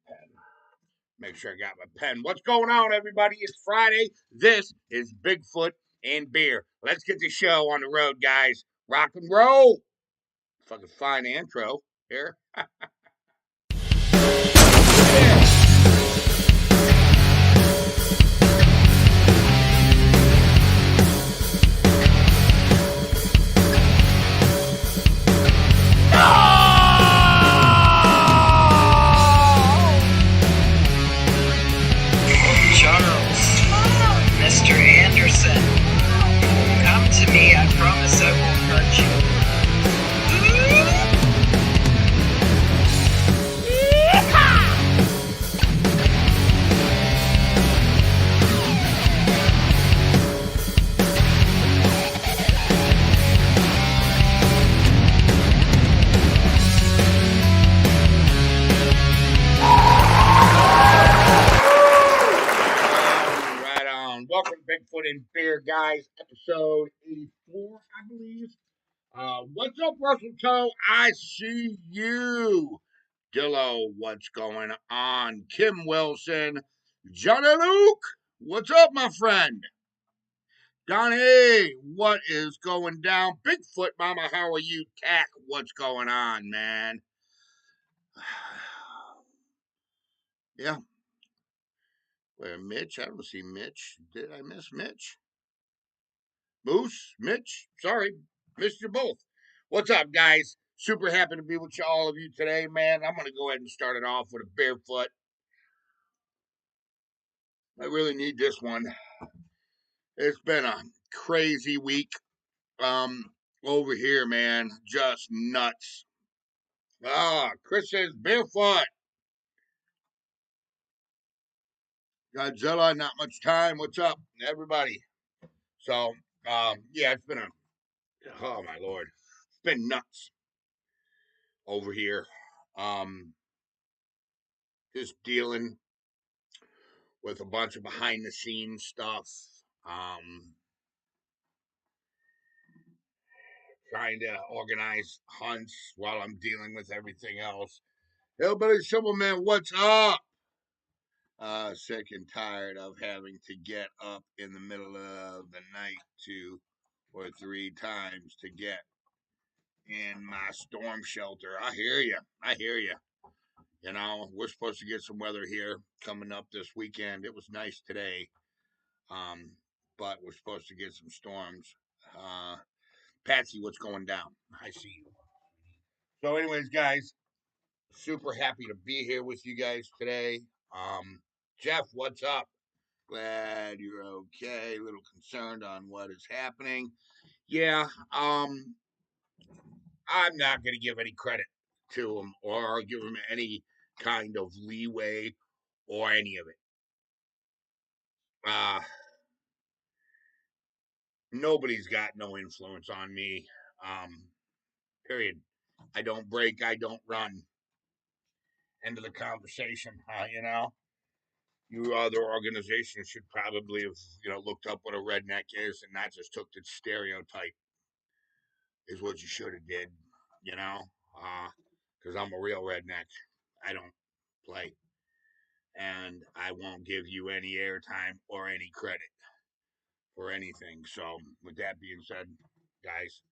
pen. Make sure I got my pen. What's going on, everybody? It's Friday. This is Bigfoot and Beer. Let's get the show on the road, guys. Rock and roll. Fucking fine intro here. Mr. Anderson, come to me. I promise I won't hurt you. Welcome to Bigfoot and Beer, guys. Episode 84, I believe. What's up, Russell Toe? I see you. Dillo, what's going on? Kim Wilson. Johnny Luke, what's up, my friend? Donnie, what is going down? Bigfoot, mama, how are you? Tack, what's going on, man? Yeah. Where Mitch? I don't see Mitch. Did I miss Mitch? Moose, Mitch, sorry, missed you both. What's up, guys? Super happy to be with all of you today, man. I'm going to go ahead and start it off with a barefoot. I really need this one. It's been a crazy week over here, man. Just nuts. Chris says barefoot. Godzilla, not much time. What's up, everybody? So, yeah, it's been oh my lord, it's been nuts over here. Just dealing with a bunch of behind the scenes stuff. Trying to organize hunts while I'm dealing with everything else. Hillbilly Shovelman, what's up? Sick and tired of having to get up in the middle of the night 2 or 3 times to get in my storm shelter. I hear you. You know, we're supposed to get some weather here coming up this weekend. It was nice today. But we're supposed to get some storms. Patsy, what's going down? I see you. So, anyways, guys, super happy to be here with you guys today. Jeff, what's up? Glad you're okay. A little concerned on what is happening. Yeah, I'm not going to give any credit to him or give him any kind of leeway or any of it. Nobody's got no influence on me. Period. I don't break, I don't run. End of the conversation. You know, you other organizations should probably have, looked up what a redneck is and not just took the stereotype. Is what you should have did. You know, because I'm a real redneck. I don't play, and I won't give you any airtime or any credit for anything. So, with that being said, guys,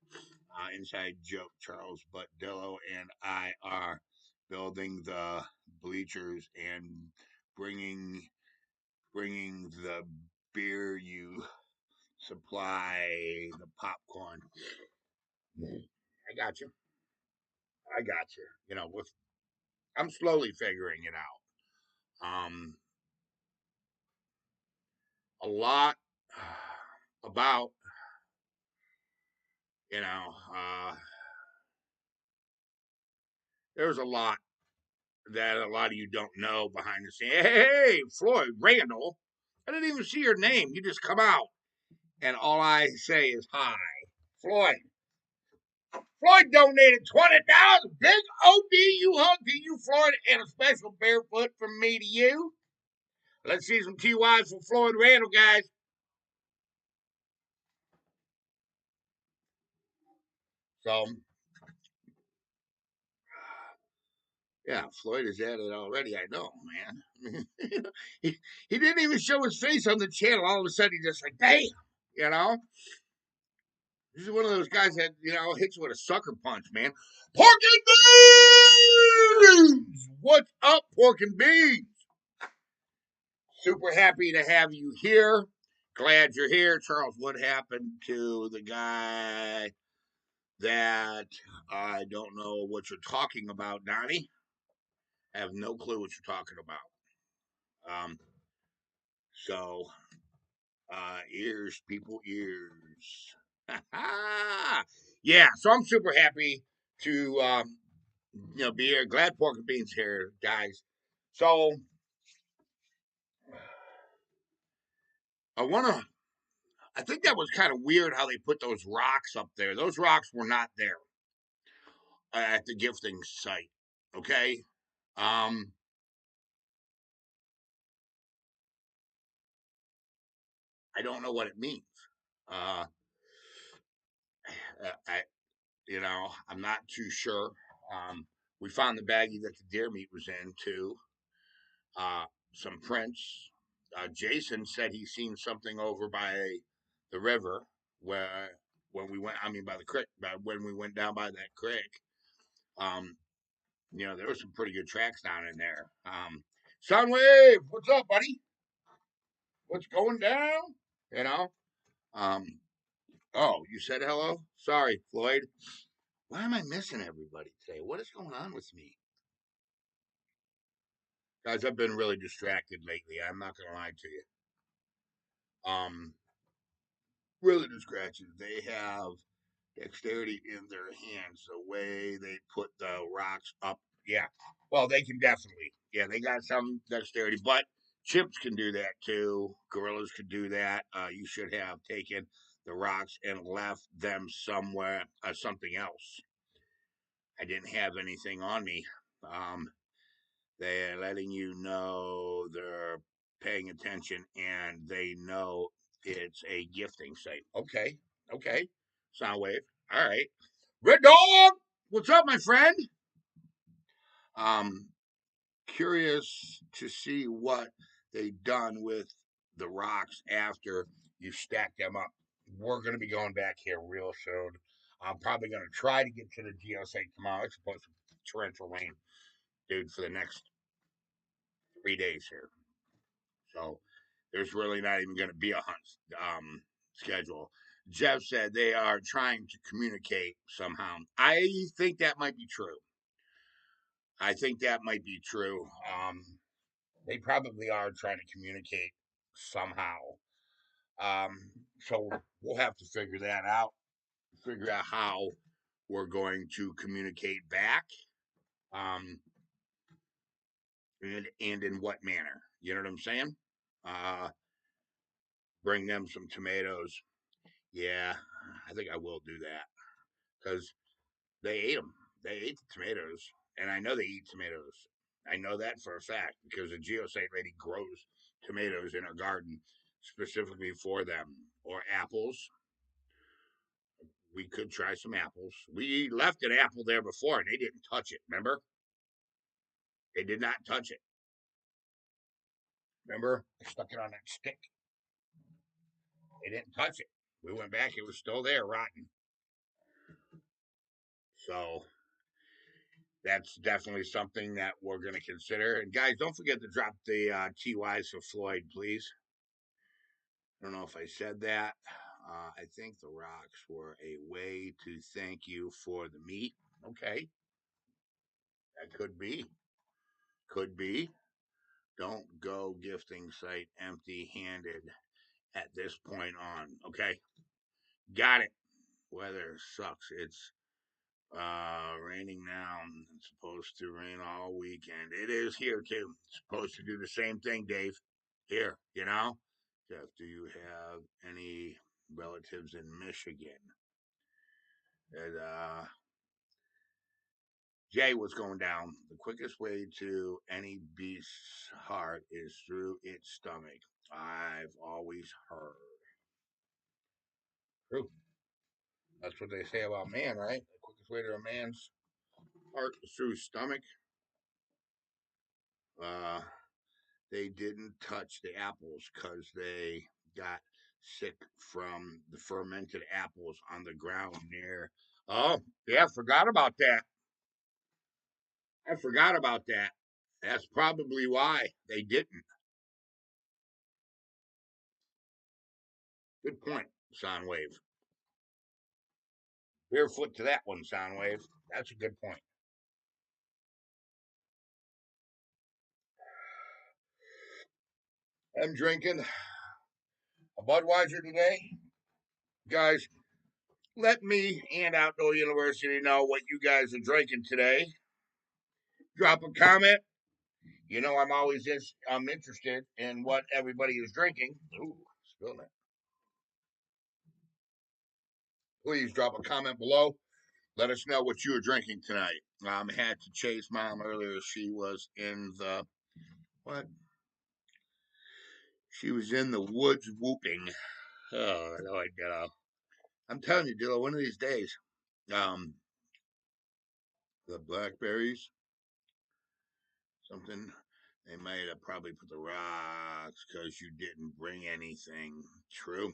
inside joke, Charles, but Dillo and I are building the bleachers and bringing the beer you supply, the popcorn. I got you. You know, I'm slowly figuring it out. A lot about, you know, there's a lot that a lot of you don't know behind the scenes. Hey, Floyd Randall, I didn't even see your name. You just come out, and all I say is hi, Floyd. Floyd donated $20. Big ODU hug to you, Floyd, and a special barefoot from me to you. Let's see some TYs from Floyd Randall, guys. So, Yeah, Floyd is at it already. I know, man. he, he didn't even show his face on the channel. All of a sudden, he just like, bam, you know. This is one of those guys that hits with a sucker punch, man. Pork and beans. What's up, pork and beans? Super happy to have you here. Glad you're here, Charles. What happened to the guy that I don't know what you're talking about, Donnie? I have no clue what you're talking about. So ears, people, ears. Yeah, so I'm super happy to be here. Glad Pork and Beans here, guys. So I wanna. I think that was kind of weird how they put those rocks up there. Those rocks were not there at the gifting site. Okay. Um, I don't know what it means. Uh, I, I'm not too sure. We found the baggie that the deer meat was in too. Uh, some prints. Jason said he's seen something over by the river where when we went. I mean, by the creek. When we went down by that creek, um, there was some pretty good tracks down in there. Sunwave, what's up, buddy? What's going down? You know. Um, oh, you said hello. Sorry, Floyd. Why am I missing everybody today? What is going on with me? Guys, I've been really distracted lately. I'm not gonna lie to you. Really distracted. They have dexterity in their hands. The way they put the rocks up. Yeah. Well, they can definitely. Yeah, they got some dexterity, but chimps can do that too. Gorillas could do that. You should have taken the rocks and left them somewhere, something else. I didn't have anything on me. Um, they're letting you know they're paying attention and they know it's a gifting site. Okay. Okay. Soundwave. All right. Red Dog, what's up, my friend? Um, Curious to see what they done with the rocks after you stack them up. We're going to be going back here real soon. I'm probably going to try to get to the geosite tomorrow. It's supposed to torrential rain, dude, for the next 3 days here. So there's really not even going to be a hunt schedule. Jeff said they are trying to communicate somehow. I think that might be true. I think that might be true. They probably are trying to communicate somehow. So we'll have to figure that out. Figure out how we're going to communicate back, um, and in what manner. You know what I'm saying? Uh, bring them some tomatoes. Yeah, I think I will do that because they ate them. They ate the tomatoes, and I know they eat tomatoes. I know that for a fact because the geosite lady grows tomatoes in her garden specifically for them. Or apples. We could try some apples. We left an apple there before, and they didn't touch it. Remember? They did not touch it. Remember? I stuck it on that stick. They didn't touch it. We went back; it was still there, rotten. So that's definitely something that we're going to consider. And guys, don't forget to drop the TYs for Floyd, please. I don't know if I said that. I think the rocks were a way to thank you for the meat. Okay, that could be. Could be. Don't go gifting site empty handed at this point on. Okay, got it. Weather sucks. It's raining now. It's supposed to rain all weekend. It is here too. It's supposed to do the same thing, Dave. Here, Jeff, do you have any relatives in Michigan? And Jay, what's going down? The quickest way to any beast's heart is through its stomach. I've always heard. True. That's what they say about man, right? The quickest way to a man's heart is through his stomach. Uh, they didn't touch the apples because they got sick from the fermented apples on the ground near. Oh, yeah, forgot about that. I forgot about that. That's probably why they didn't. Good point, Soundwave. Barefoot to that one, Soundwave. That's a good point. I'm drinking a Budweiser today. Guys, let me and Outdoor University know what you guys are drinking today. Drop a comment. You know, I'm interested in what everybody is drinking. Ooh, spilled it. Please drop a comment below. Let us know what you are drinking tonight. Had to chase mom earlier. She was in the what? She was in the woods whooping. Oh, like I'm telling you, Dillo, one of these days, um, the blackberries, something. They might have probably put the rocks because you didn't bring anything. True.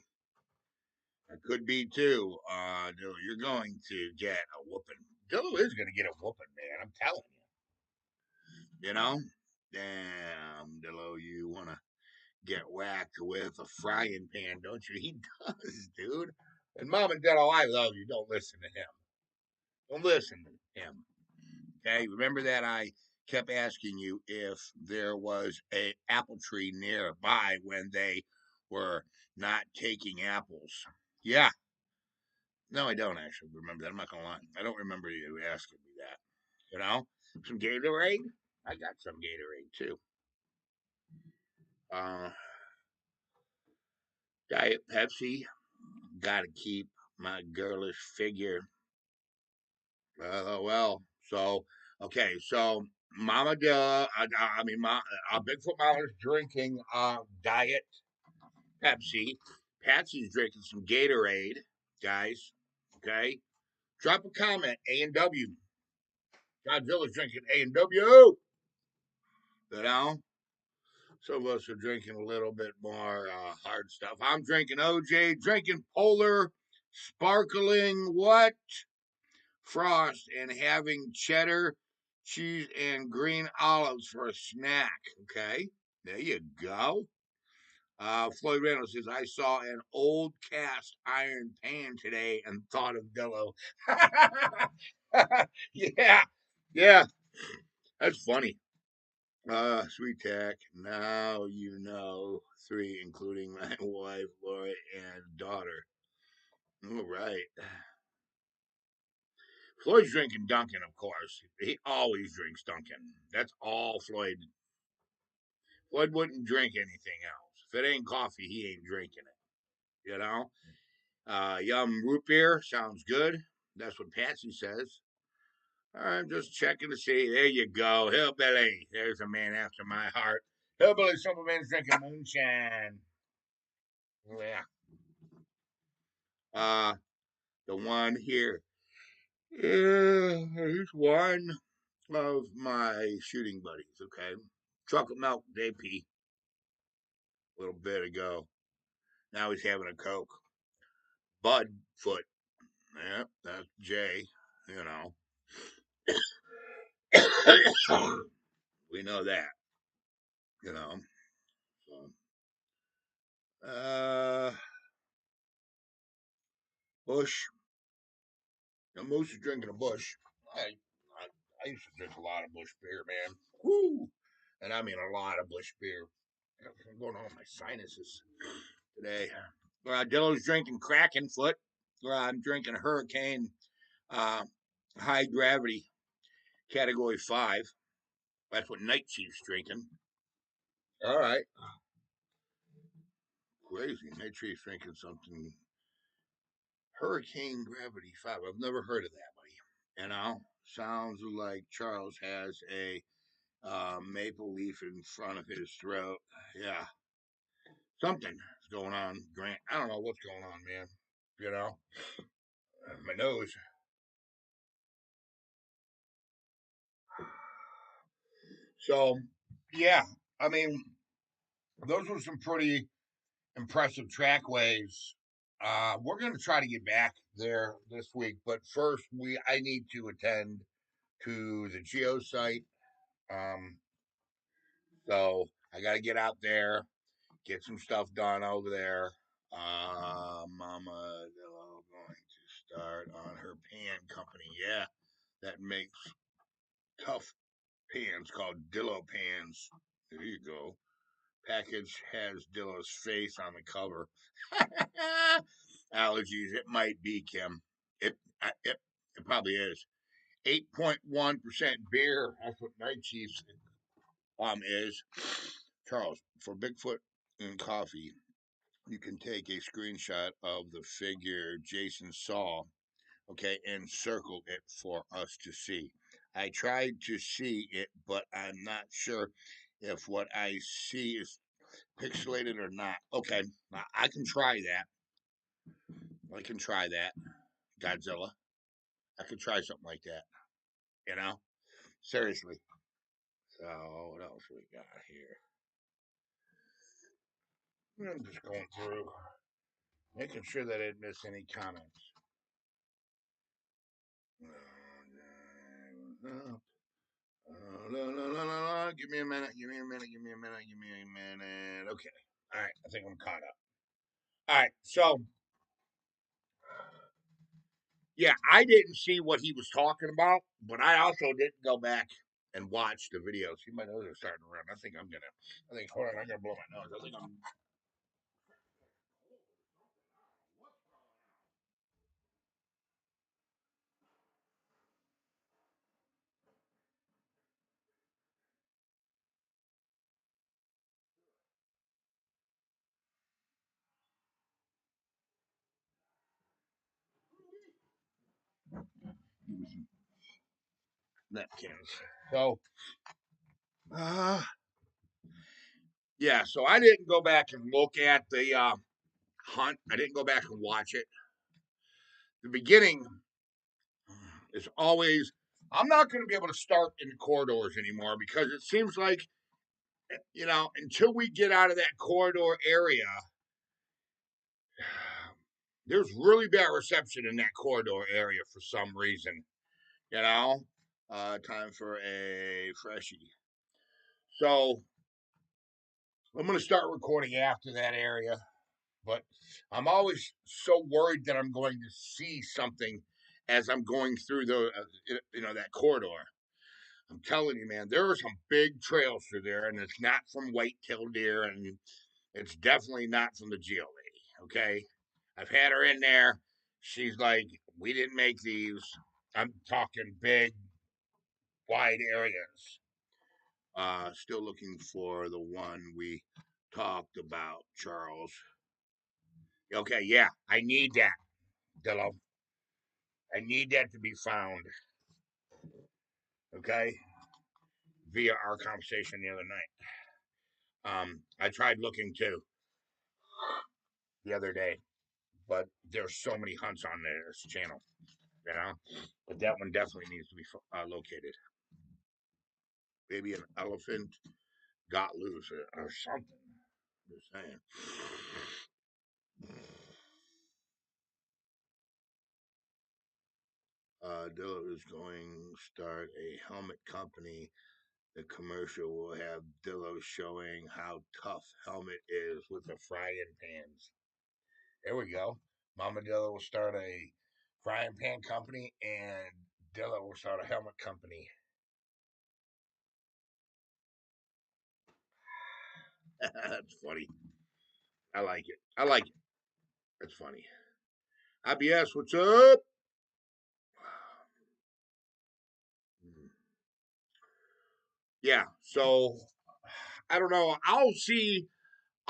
It could be too. Dillo, you're going to get a whooping. Dillo is going to get a whooping, man. I'm telling you. You know? Damn, Dillo, you want to get whacked with a frying pan, don't you? He does, dude. And Mom and Dillo, I love you. Don't listen to him. Don't listen to him. Okay? Remember that I kept asking you if there was a apple tree nearby when they were not taking apples. Yeah. No, I don't actually remember that. I'm not gonna lie. I don't remember you asking me that. You know? Some Gatorade? I got some Gatorade too. Uh Diet Pepsi. Gotta keep my girlish figure. Well, so okay, so Mama Dilla, I mean, Bigfoot Mama's drinking Diet Pepsi. Patsy's drinking some Gatorade, guys. Okay, drop a comment. A&W. Godzilla's drinking A&W. You know, some of us are drinking a little bit more hard stuff. I'm drinking OJ, drinking Polar, sparkling what? Frost, and having cheddar, cheese, and green olives for a snack. Okay, there you go. Floyd Reynolds says, I saw an old cast iron pan today and thought of Dillo. Yeah, yeah, that's funny. Sweet Tack, now you know three, including my wife, Laura, and daughter. All right. Floyd's drinking Dunkin', of course. He always drinks Dunkin'. That's all Floyd. Floyd wouldn't drink anything else. If it ain't coffee, he ain't drinking it. You know? Yum root beer sounds good. That's what Patsy says. I'm just checking to see. There you go. Hillbilly. There's a man after my heart. Hillbilly Superman's drinking moonshine. Yeah. Uh, the one here. Yeah, he's one of my shooting buddies, okay? Chocolate milk JP a little bit ago. Now he's having a Coke. Bud Foot. Yeah, that's Jay, you know. We know that, you know. So, Bush. Now, Moose is drinking a Bush. I used to drink a lot of Bush beer, man. Woo! And I mean a lot of Bush beer. I'm going on with my sinuses today. Dillo's drinking Kraken Foot. I'm drinking Hurricane High Gravity Category 5. That's what Night Chief's drinking. All right. Crazy. Night Chief's drinking something. Hurricane Gravity 5. I've never heard of that, buddy. You know? Sounds like Charles has a maple leaf in front of his throat. Yeah. Something is going on, Grant. I don't know what's going on, man. You know? My nose. So Yeah, I mean, those were some pretty impressive trackways. We're going to try to get back there this week, but first I need to attend to the geo site. Um, so I got to get out there, get some stuff done over there. Mama going to start on her pan company. Yeah, that makes tough pans called Dillo pans. There you go. Package has Dillo's face on the cover. Allergies. It might be, Kim. It probably is. 8.1% beer. That's what Night Chiefs is. Charles, for Bigfoot and coffee, you can take a screenshot of the figure Jason saw, okay, and circle it for us to see. I tried to see it, but I'm not sure if what I see is pixelated or not. Okay, now I can try that. I can try that. Godzilla. I could try something like that. You know? Seriously. So, what else we got here? I'm just going through, making sure that I didn't miss any comments. Give me a minute. Give me a minute. Give me a minute. Give me a minute. Okay. All right. I think I'm caught up. All right. So, yeah, I didn't see what he was talking about, but I also didn't go back and watch the videos. See, my nose is starting to run. I think, hold on, I'm going to blow my nose. I think I'm. Napkins. So, uh, yeah, so I didn't go back and look at the hunt. I didn't go back and watch it. The beginning is always. I'm not going to be able to start in the corridors anymore because it seems like, until we get out of that corridor area, there's really bad reception in that corridor area for some reason. You know, time for a freshie. So I'm going to start recording after that area, but I'm always so worried that I'm going to see something as I'm going through that corridor. I'm telling you, man, there are some big trails through there, and it's not from white-tailed deer, and it's definitely not from the Geo lady. Okay, I've had her in there. She's like, we didn't make these. I'm talking big, wide areas. Still looking for the one we talked about, Charles. Okay, yeah, I need that, Dillo. I need that to be found. Okay, via our conversation the other night. I tried looking too the other day, but there's so many hunts on this channel, you know. But that one definitely needs to be located. Maybe an elephant got loose or something. Just saying. Dillo is going to start a helmet company. The commercial will have Dillo showing how tough helmet is with the frying pans. There we go. Mama Dillo will start a frying pan company, and Dillo will start a helmet company. That's funny. I like it. I like it. That's funny. IBS, what's up? Yeah. So I don't know. I'll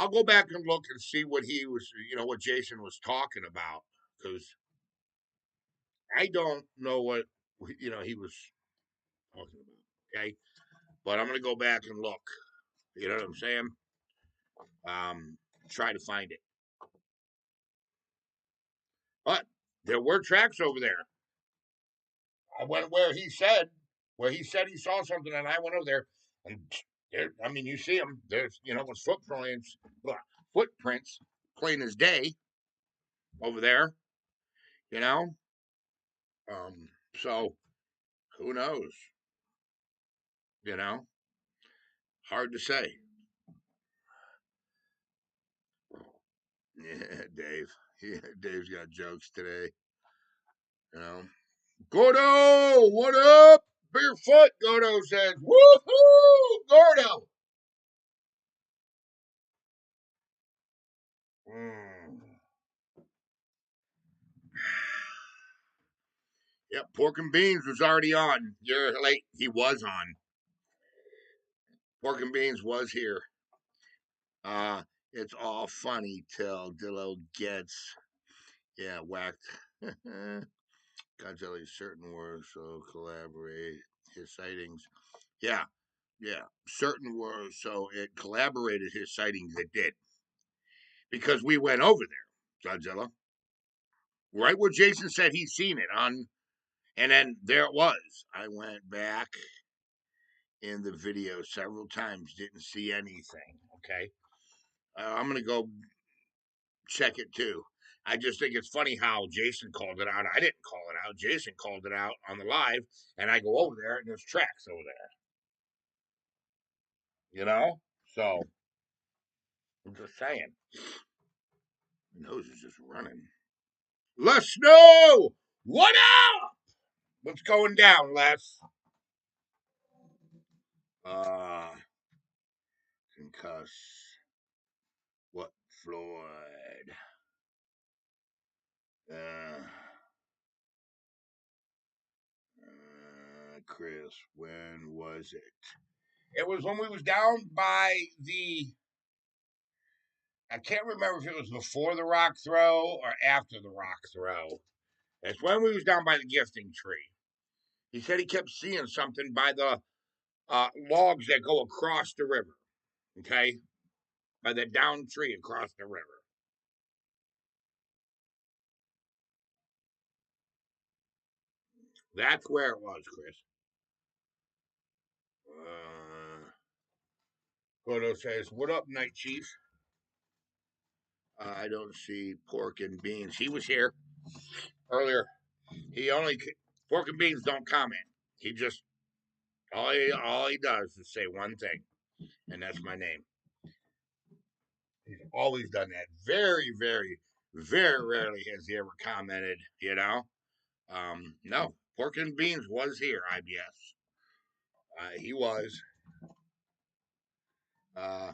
go back and look and see what he was, what Jason was talking about, because I don't know what he was talking about. Okay, but I'm gonna go back and look. You know what I'm saying? Um, Try to find it. But there were tracks over there. I went where he said he saw something, and I went over there, and I mean, you see them. There's, with footprints plain as day over there. You know. So who knows? You know, hard to say. Yeah, Dave. Yeah, Dave's got jokes today. You know, Gordo, what up? Barefoot. Gordo says, woohoo, Gordo. Mm. Yep, Pork and Beans was already on. You're late. He was on. Pork and Beans was here. Uh, it's all funny till Dillo gets, whacked. Godzilla's certain words, so collaborate his sightings. Yeah, yeah, certain words, so it collaborated his sightings. It did because we went over there, Godzilla, right where Jason said he'd seen it on, and then there it was. I went back in the video several times, didn't see anything. Okay, I'm gonna go check it too. I just think it's funny how Jason called it out. I didn't call it out. Jason called it out on the live, and I go over there and there's tracks over there. So I'm just saying. My nose is just running. Les Snow, what up? What's going down, Les? Uh, concuss. What, Floyd? Uh, Chris, when was it? It was when we was down by the. I can't remember if it was before the rock throw or after the rock throw. It's when we was down by the gifting tree. He said he kept seeing something by the logs that go across the river. Okay, by the down tree across the river. That's where it was, Chris. Photo says, "What up, Night Chief?" I don't see Pork and Beans. He was here earlier. He only Pork and Beans don't comment. He just all he does is say one thing, and that's my name. He's always done that. Very, very, very rarely has he ever commented. No. Pork and Beans was here. IBS. He was. Uh,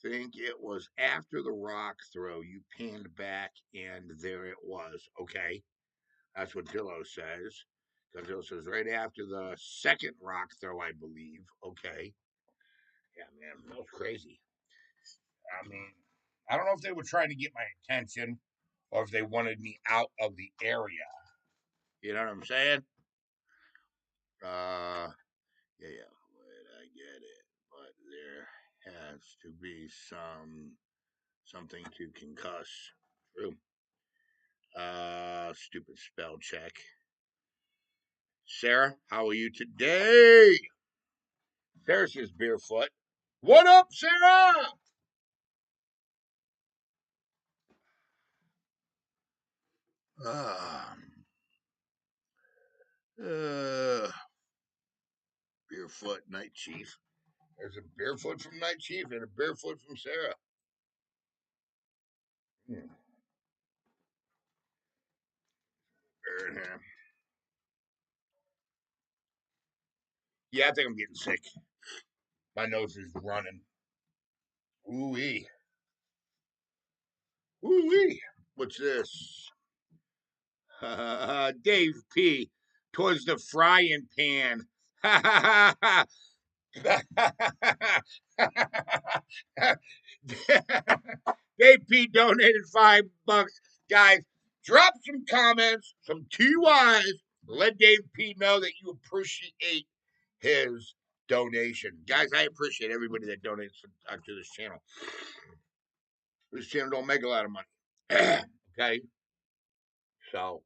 think it was after the rock throw. You panned back, and there it was. Okay, that's what Dillo says. Because Dillo says right after the second rock throw, I believe. Okay, yeah, man, that was crazy. I mean, I don't know if they were trying to get my attention or if they wanted me out of the area. You know what I'm saying? Uh, yeah, I get it, but there has to be something to concuss. True. Stupid spell check. Sarah, how are you today? Sarah says barefoot. What up, Sarah? Uh, uh, Barefoot Night Chief. There's a barefoot from Night Chief and a barefoot from Sarah. Hmm. Yeah, I think I'm getting sick. My nose is running. Ooh wee. Ooh wee. What's this? Dave P. Towards the frying pan. Dave P donated $5. Guys, drop some comments, some TYs. Let Dave P know that you appreciate his donation. Guys, I appreciate everybody that donates to this channel. This channel don't make a lot of money. Okay? So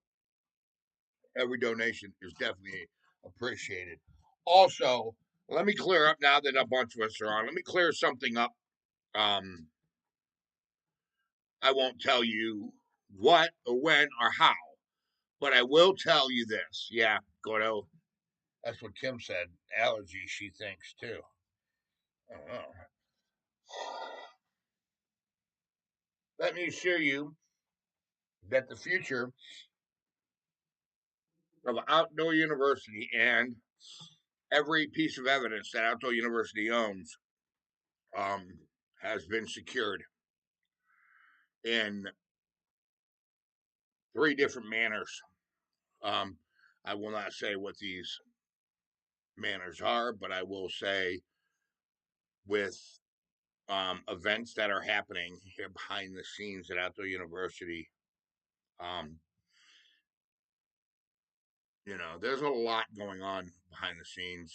every donation is definitely appreciated. Also, Let me clear up now that a bunch of us are on. Let me clear something up. Um, I won't tell you what or when or how, but I will tell you this. Yeah, Gordo. That's what Kim said. Allergy, she thinks too. I don't know. Let me assure you that the future of Outdoor University and every piece of evidence that Outdoor University owns um, has been secured in three different manners. Um, I will not say what these manners are, but I will say with events that are happening here behind the scenes at Outdoor University. Um, there's a lot going on behind the scenes.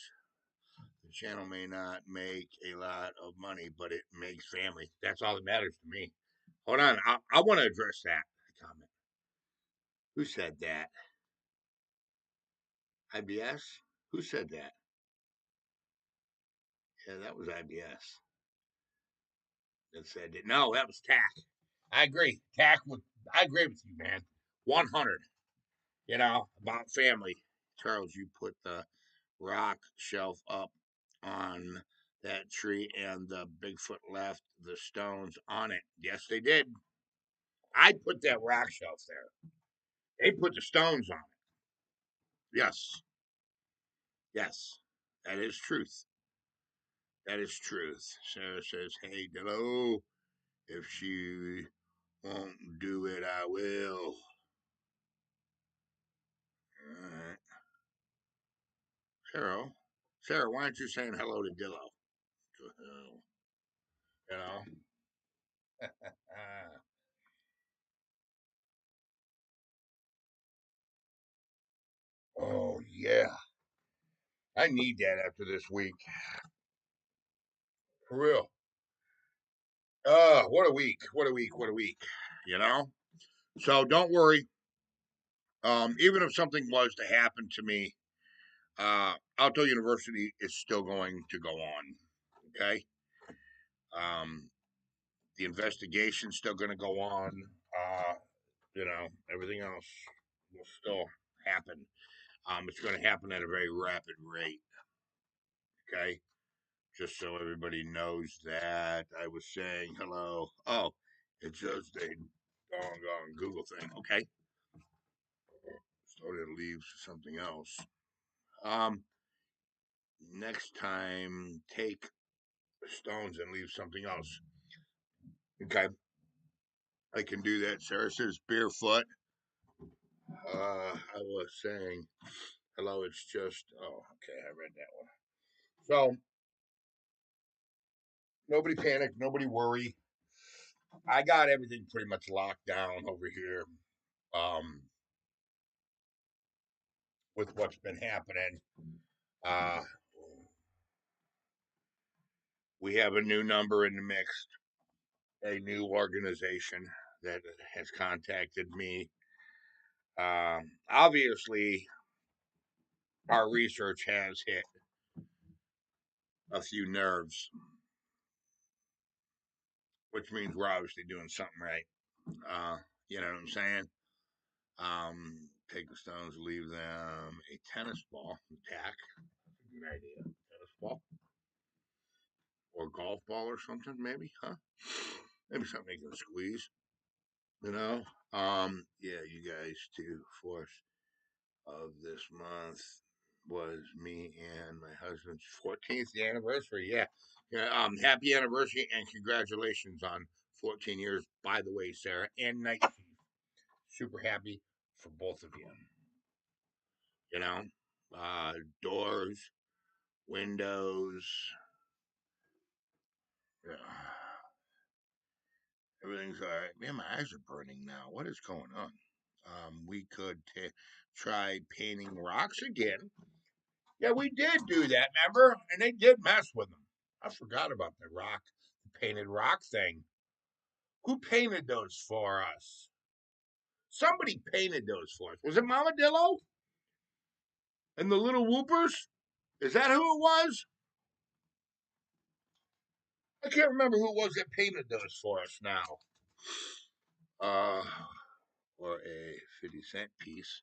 The channel may not make a lot of money, but it makes family. That's all that matters to me. Hold on, I want to address that comment. Who said that? IBS? Who said that? Yeah, that was IBS. That said that. No, that was TAC. I agree. I agree with you, man. 100. About family. Charles, you put the rock shelf up on that tree and the Bigfoot left the stones on it. Yes, they did. I put that rock shelf there. They put the stones on it. Yes. Yes. That is truth. That is truth. Sarah says, hey, hello. If she won't do it, I will. All right. Sarah, why aren't you saying hello to Dillo? You know? Oh, yeah. I need that after this week. For real. What a week. What a week. What a week. You know? So don't worry. Even if something was to happen to me, Alto University is still going to go on. Okay? Um, the investigation's still going to go on. Everything else will still happen. It's going to happen at a very rapid rate. Okay? Just so everybody knows that I was saying hello. Oh, it's just a doggone Google thing. Okay. Started to leave something else. Um, Next time, take stones and leave something else. Okay. I can do that. Sarah says barefoot. I was saying hello. It's just, oh, okay. I read that one. So nobody panic. Nobody worry. I got everything pretty much locked down over here. Um, with what's been happening. Uh, we have a new number in the mix, a new organization that has contacted me. Obviously, our research has hit a few nerves, which means we're obviously doing something right. You know what I'm saying? Take the stones, leave them a tennis ball attack. Good idea. Tennis ball or golf ball or something, maybe, huh? Maybe something they can squeeze. You know? Yeah, you guys too. Fourth of this month was me and my husband's 14th anniversary. Yeah. Yeah. Happy anniversary and congratulations on 14 years, by the way, Sarah and Night Chief. Super happy for both of you. You know, doors, windows, yeah. Everything's all right. Man, my eyes are burning now. What is going on? We could try painting rocks again. Yeah, we did do that, remember? And they did mess with them. I forgot about the painted rock thing. Who painted those for us? Somebody painted those for us. Was it Mama Dillo and the little whoopers? Is that who it was? I can't remember who it was that painted those for us now. Uh, or a 50-cent piece.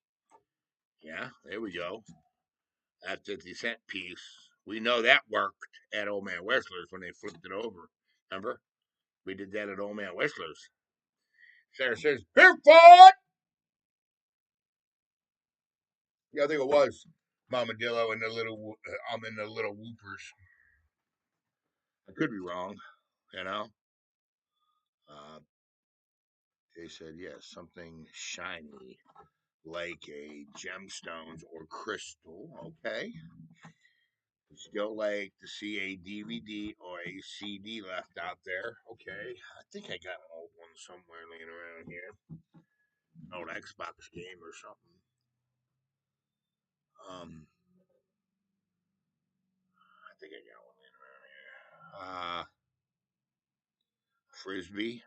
Yeah, there we go. That 50-cent piece. We know that worked at Old Man Whistler's when they flipped it over. Remember? We did that at Old Man Whistler's. Sarah says, Bigfoot! Yeah, I think it was Mamadillo and the little, in the little whoopers. I could be wrong, you know. Uh, they said yes, something shiny like a gemstones or crystal. Okay. Still like to see a DVD or a CD left out there. Okay. I think I got an old one somewhere laying around here. An old Xbox game or something. I think I got one laying around here. Frisbee.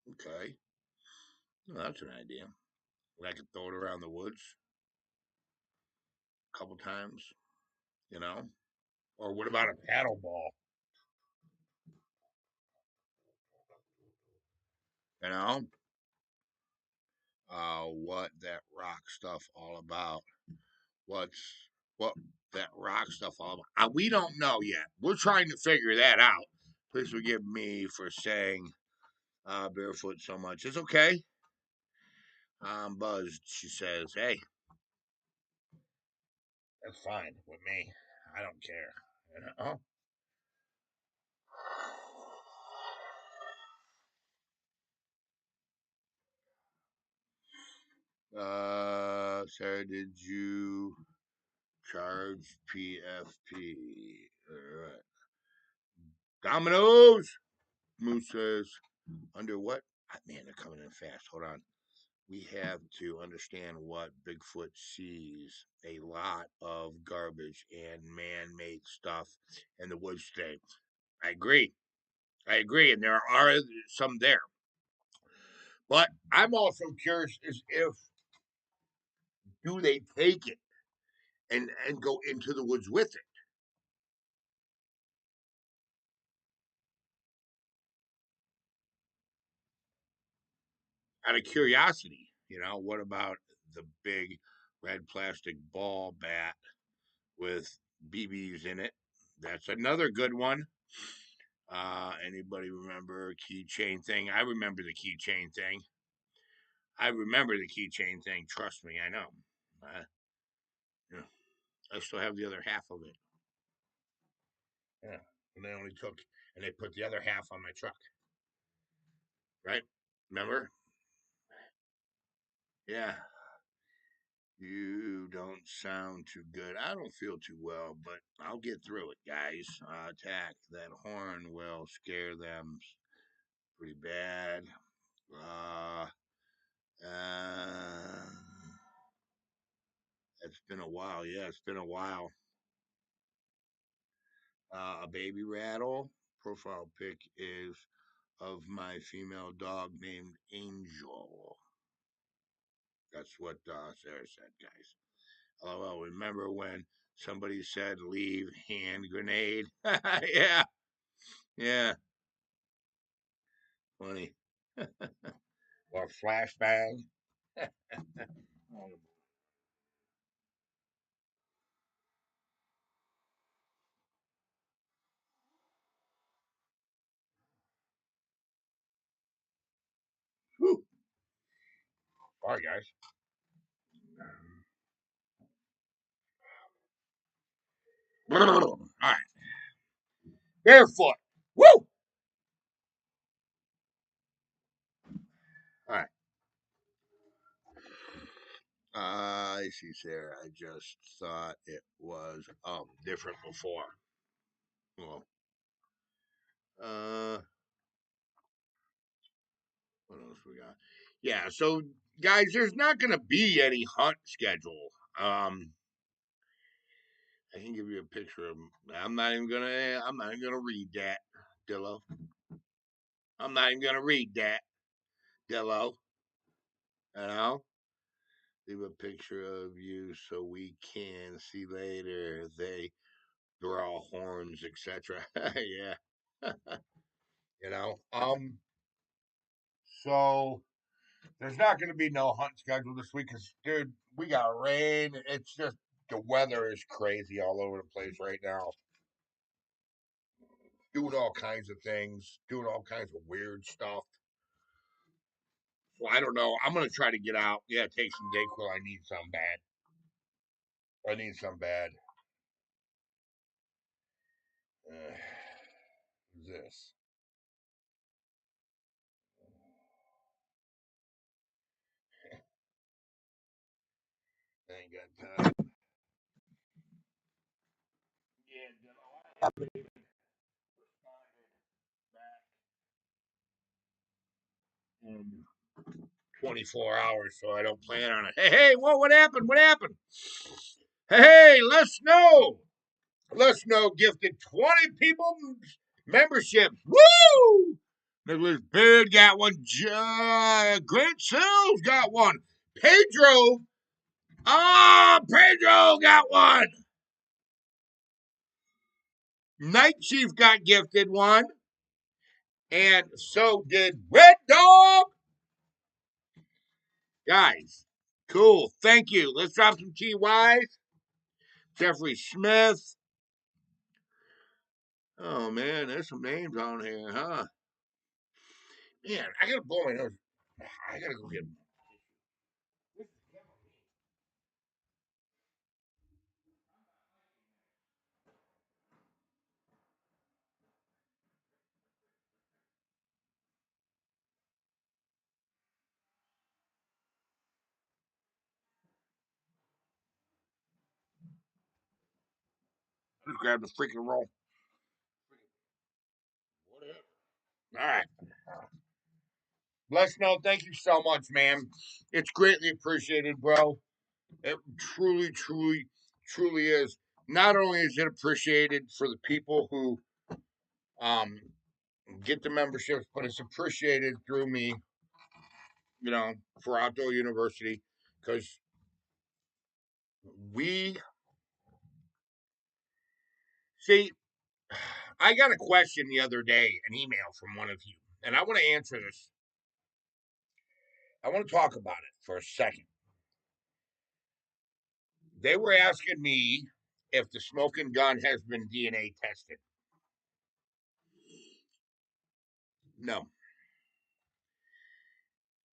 Okay. Well, that's an idea. I could throw it around the woods a couple times, you know? Or what about a paddle ball? You know? What that rock stuff all about? What's what that rock stuff all about? We don't know yet. We're trying to figure that out. Please forgive me for saying barefoot so much. It's okay. I'm buzzed. She says, "Hey, that's fine with me. I don't care." You know? Sarah, did you charge PFP? All right. Dominoes. Moose says, under what? Man, they're coming in fast. Hold on. We have to understand what Bigfoot sees a lot of garbage and man made stuff in the woods today. I agree. I agree. And there are some there. But I'm also curious as if do they take it and go into the woods with it out of curiosity? What about the big red plastic ball bat with BBs in it? That's another good one. Anybody remember keychain thing? I remember the keychain thing. I remember the keychain thing. Trust me, I know. Uh, yeah, I still have the other half of it. Yeah, and they only took and they put the other half on my truck. Right? Remember? Yeah. You don't sound too good. I don't feel too well, but I'll get through it, guys. Attack. That horn will scare them pretty bad. Uh, uh, it's been a while. Yeah, it's been a while. A baby rattle. Profile pic is of my female dog named Angel. That's what Sarah said, guys. Oh, remember when somebody said leave hand grenade? Yeah, yeah, funny. Or flashbang. Whew. All right, guys. All right, barefoot. Woo! All right. I see, Sarah. I just thought it was different before. Well, uh, what else we got? Yeah. So, guys, there's not gonna be any hunt schedule. I can give you a picture of him. I'm not even gonna. I'm not even gonna read that, Dillo. I'm not even gonna read that, Dillo. You know. Leave a picture of you so we can see later. They draw horns, etc. Yeah. you know. So there's not going to be no hunt schedule this week because, dude, we got rain. It's just the weather is crazy all over the place right now. Doing all kinds of things, doing all kinds of weird stuff. So I don't know. I'm gonna try to get out. Yeah, take some Dayquil. I need some bad. I need some bad. Uh, this. I ain't got time. Yeah, no, I haven't even responded back in 24 hours, so I don't plan on it. Hey, what happened? What happened? Hey, let's know. Let's know gifted 20 people memberships. Woo! Nicholas Beard got one. Grant Sills got one. Pedro. Pedro got one. Night Chief got gifted one. And so did Red Dog. Guys, cool. Thank you. Let's drop some TYs. Jeffrey Smith. Oh, man, there's some names on here, huh? Man, I gotta blow my nose. I gotta go get. Just grab the freaking roll. All right. Les, no, thank you so much, man. It's greatly appreciated, bro. It truly, truly, truly is. Not only is it appreciated for the people who um get the memberships, but it's appreciated through me, for Outdoor University, because we see. I got a question the other day, an email from one of you, and I want to answer this. I want to talk about it for a second. They were asking me if the smoking gun has been DNA tested. No,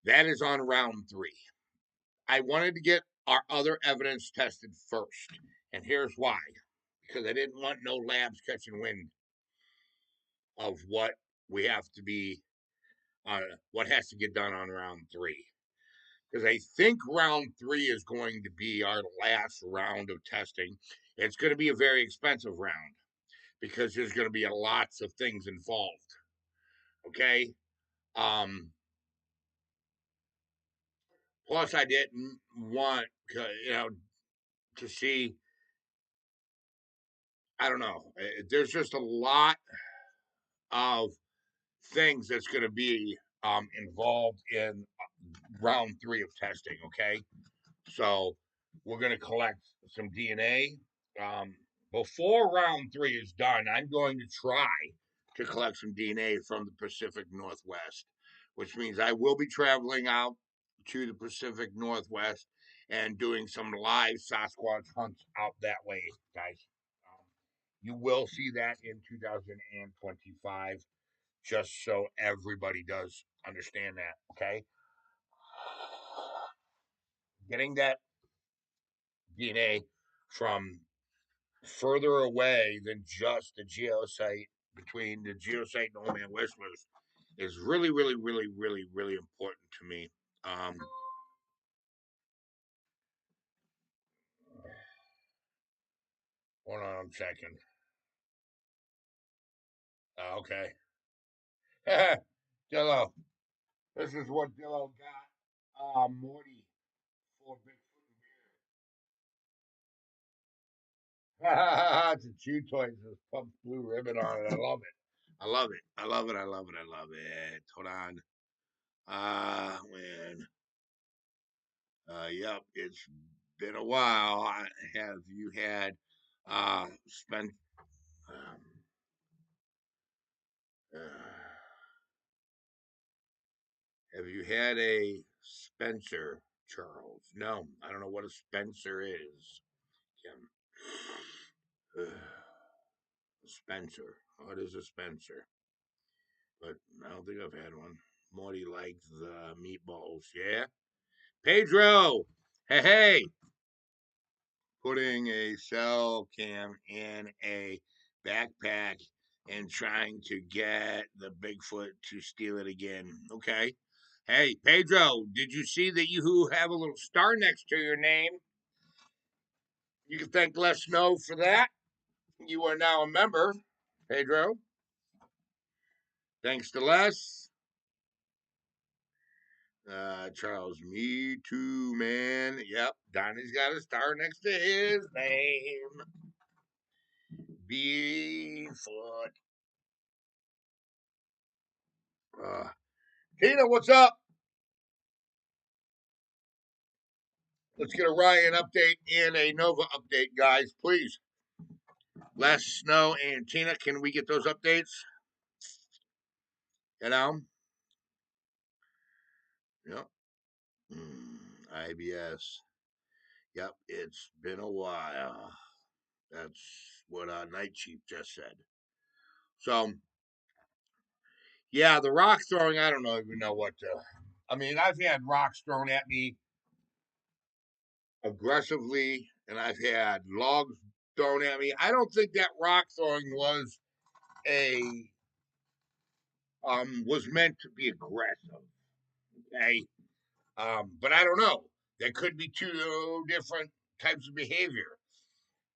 that is on round three. I wanted to get our other evidence tested first. And here's why, because I didn't want no labs catching wind of we have to be, what has to get done on round three. Because I think round three is going to be our last round of testing. It's going to be a very expensive round because there's going to be lots of things involved. Okay. Plus, I didn't want, to see. I don't know. There's just a lot of things that's going to be involved in round three of testing. Okay, so we're going to collect some DNA. Um, Before round three is done, I'm going to try to collect some DNA from the Pacific Northwest, which means I will be traveling out to the Pacific Northwest and doing some live Sasquatch hunts out that way, guys. You will see that in 2025, just so everybody does understand that, okay? Getting that DNA from further away than just the geosite between the geosite and Old Man Whistlers is really, really, really, really, really important to me. Um, Hold on a second. Okay. Dillo. This is what Dillo got. Morty for Bigfoot and Beer. It's a chew toy. This pump blue ribbon on it. I love it. I love it. I love it. I love it. I love it. Hold on. When Yep, it's been a while. Have you had spent? Um, Have you had a Spencer, Charles? No, I don't know what a Spencer is. Kim. Spencer. What is a Spencer? But I don't think I've had one. Morty likes the meatballs. Yeah? Pedro! Hey, hey! Putting a cell cam in a backpack and trying to get the Bigfoot to steal it again. Okay. Hey, Pedro, did you see that you have a little star next to your name? You can thank Les Snow for that. You are now a member, Pedro. Thanks to Les. Charles, me too, man. Yep, Donnie's got a star next to his name. Bigfoot. Tina, what's up? Let's get a Ryan update and a Nova update, guys, please. Les Snow and Tina, can we get those updates? You know? Yep. IBS. Yep, it's been a while. That's what Night Chief just said. So, yeah, the rock throwing, I don't even know what to. I mean, I've had rocks thrown at me aggressively, and I've had logs thrown at me. I don't think that rock throwing a was meant to be aggressive. Okay, but I don't know. There could be two different types of behavior.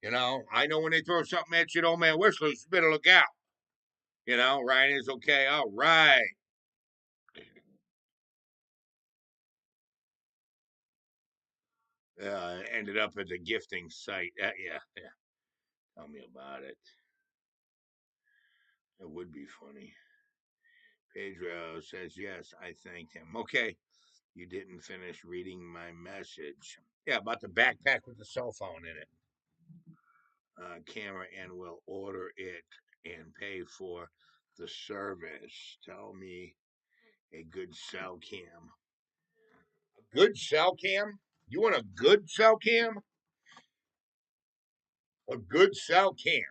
You know, I know when they throw something at you, old man Whistlers, you better look out. You know, Ryan is okay. All right. I ended up at the gifting site. Yeah. Tell me about it. It would be funny. Pedro says, yes, I thanked him. Okay, you didn't finish reading my message. Yeah, about the backpack with the cell phone in it. Camera and will order it and pay for the service. Tell me a good cell cam. A good cell cam? You want a good cell cam? A good cell cam.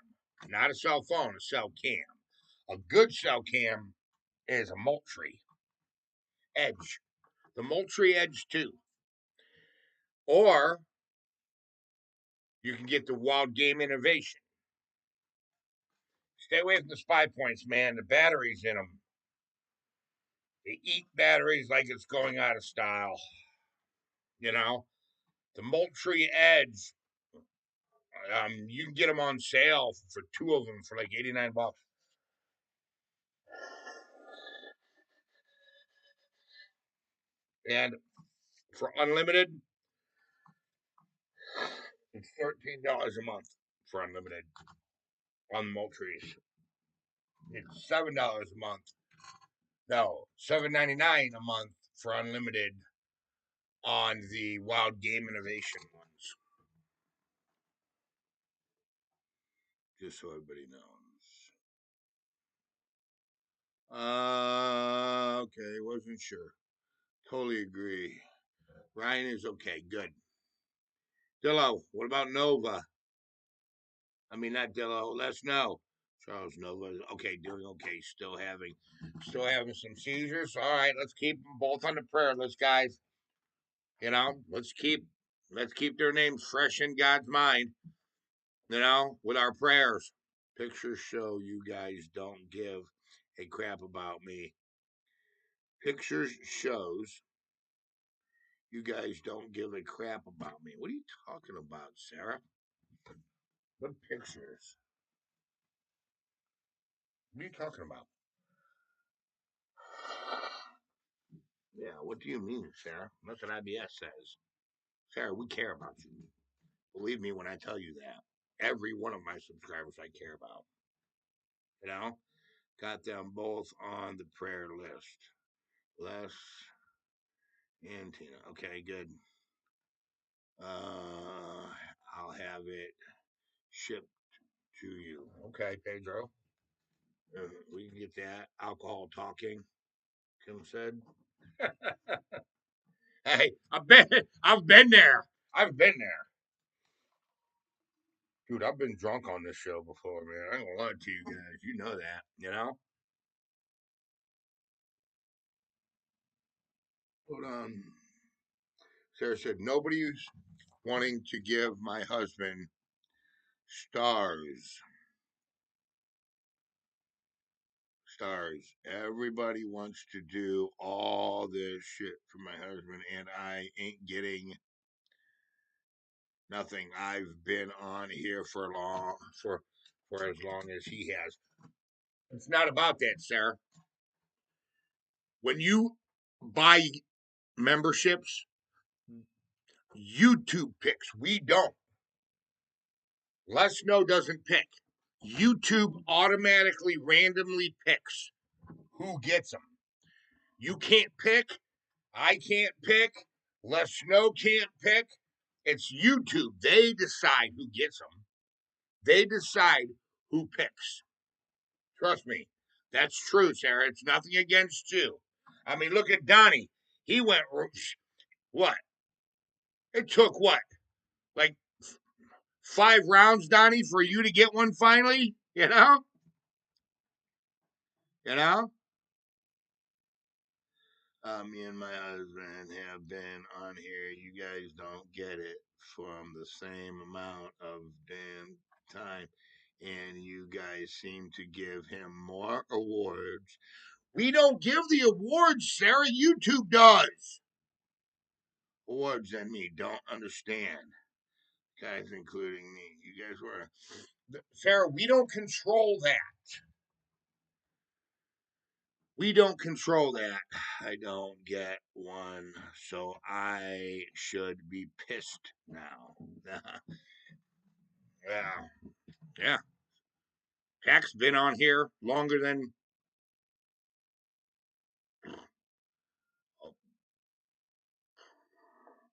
Not a cell phone, a cell cam. A good cell cam is a Moultrie Edge. The Moultrie Edge 2. Or you can get the Wild Game Innovation. Stay away from the Spy Points, man. The batteries in them. They eat batteries like it's going out of style. You know, the Moultrie Edge. You can get them on sale for two of them for like $89. And for unlimited, it's $13 a month for unlimited on the Moultries. It's $7 a month. No, $7.99 a month for unlimited on the Wild Game Innovation ones. Just so everybody knows. Okay, wasn't sure. Totally agree. Ryan is okay. Good. Dillo, what about Nova? I mean, not Dillo. Let's know. Charles Nova. Okay, doing okay. Still having some seizures. All right, let's keep them both on the prayer list, guys. You know, let's keep their names fresh in God's mind. You know, with our prayers. Pictures show you guys don't give a crap about me. Pictures shows you guys don't give a crap about me. What are you talking about, Sarah? What pictures? What are you talking about? Yeah, what do you mean, Sarah? That's what IBS says. Sarah, we care about you. Believe me when I tell you that. Every one of my subscribers I care about. You know? Got them both on the prayer list. Les and Tina. Okay, good. I'll have it shipped to you. Okay, Pedro. We can get that. Alcohol talking, Kim said. Hey, I've been there. I've been there. Dude, I've been drunk on this show before, man. I ain't gonna lie to you guys. You know that, you know? Hold on. Sarah said, nobody's wanting to give my husband stars. Stars. Everybody wants to do all this shit for my husband, and I ain't getting nothing. I've been on here for as long as he has. It's not about that, Sarah. When you buy memberships, YouTube picks. We don't. Les Snow doesn't pick. YouTube automatically randomly picks who gets them. You can't pick. I can't pick. Les Snow can't pick. It's YouTube. They decide who gets them. They decide who picks. Trust me. That's true, Sarah. It's nothing against you. I mean, look at Donnie. He went, what? It took what? Like 5 rounds, Donnie, for you to get one finally? You know? You know? Me and my husband have been on here. You guys don't get it from the same amount of damn time. And you guys seem to give him more awards. We don't give the awards, Sarah. YouTube does. Awards and me don't understand. Guys, including me. You guys were. Sarah, we don't control that. We don't control that. I don't get one, so I should be pissed now. Yeah, yeah. Jack's been on here longer than. Oh,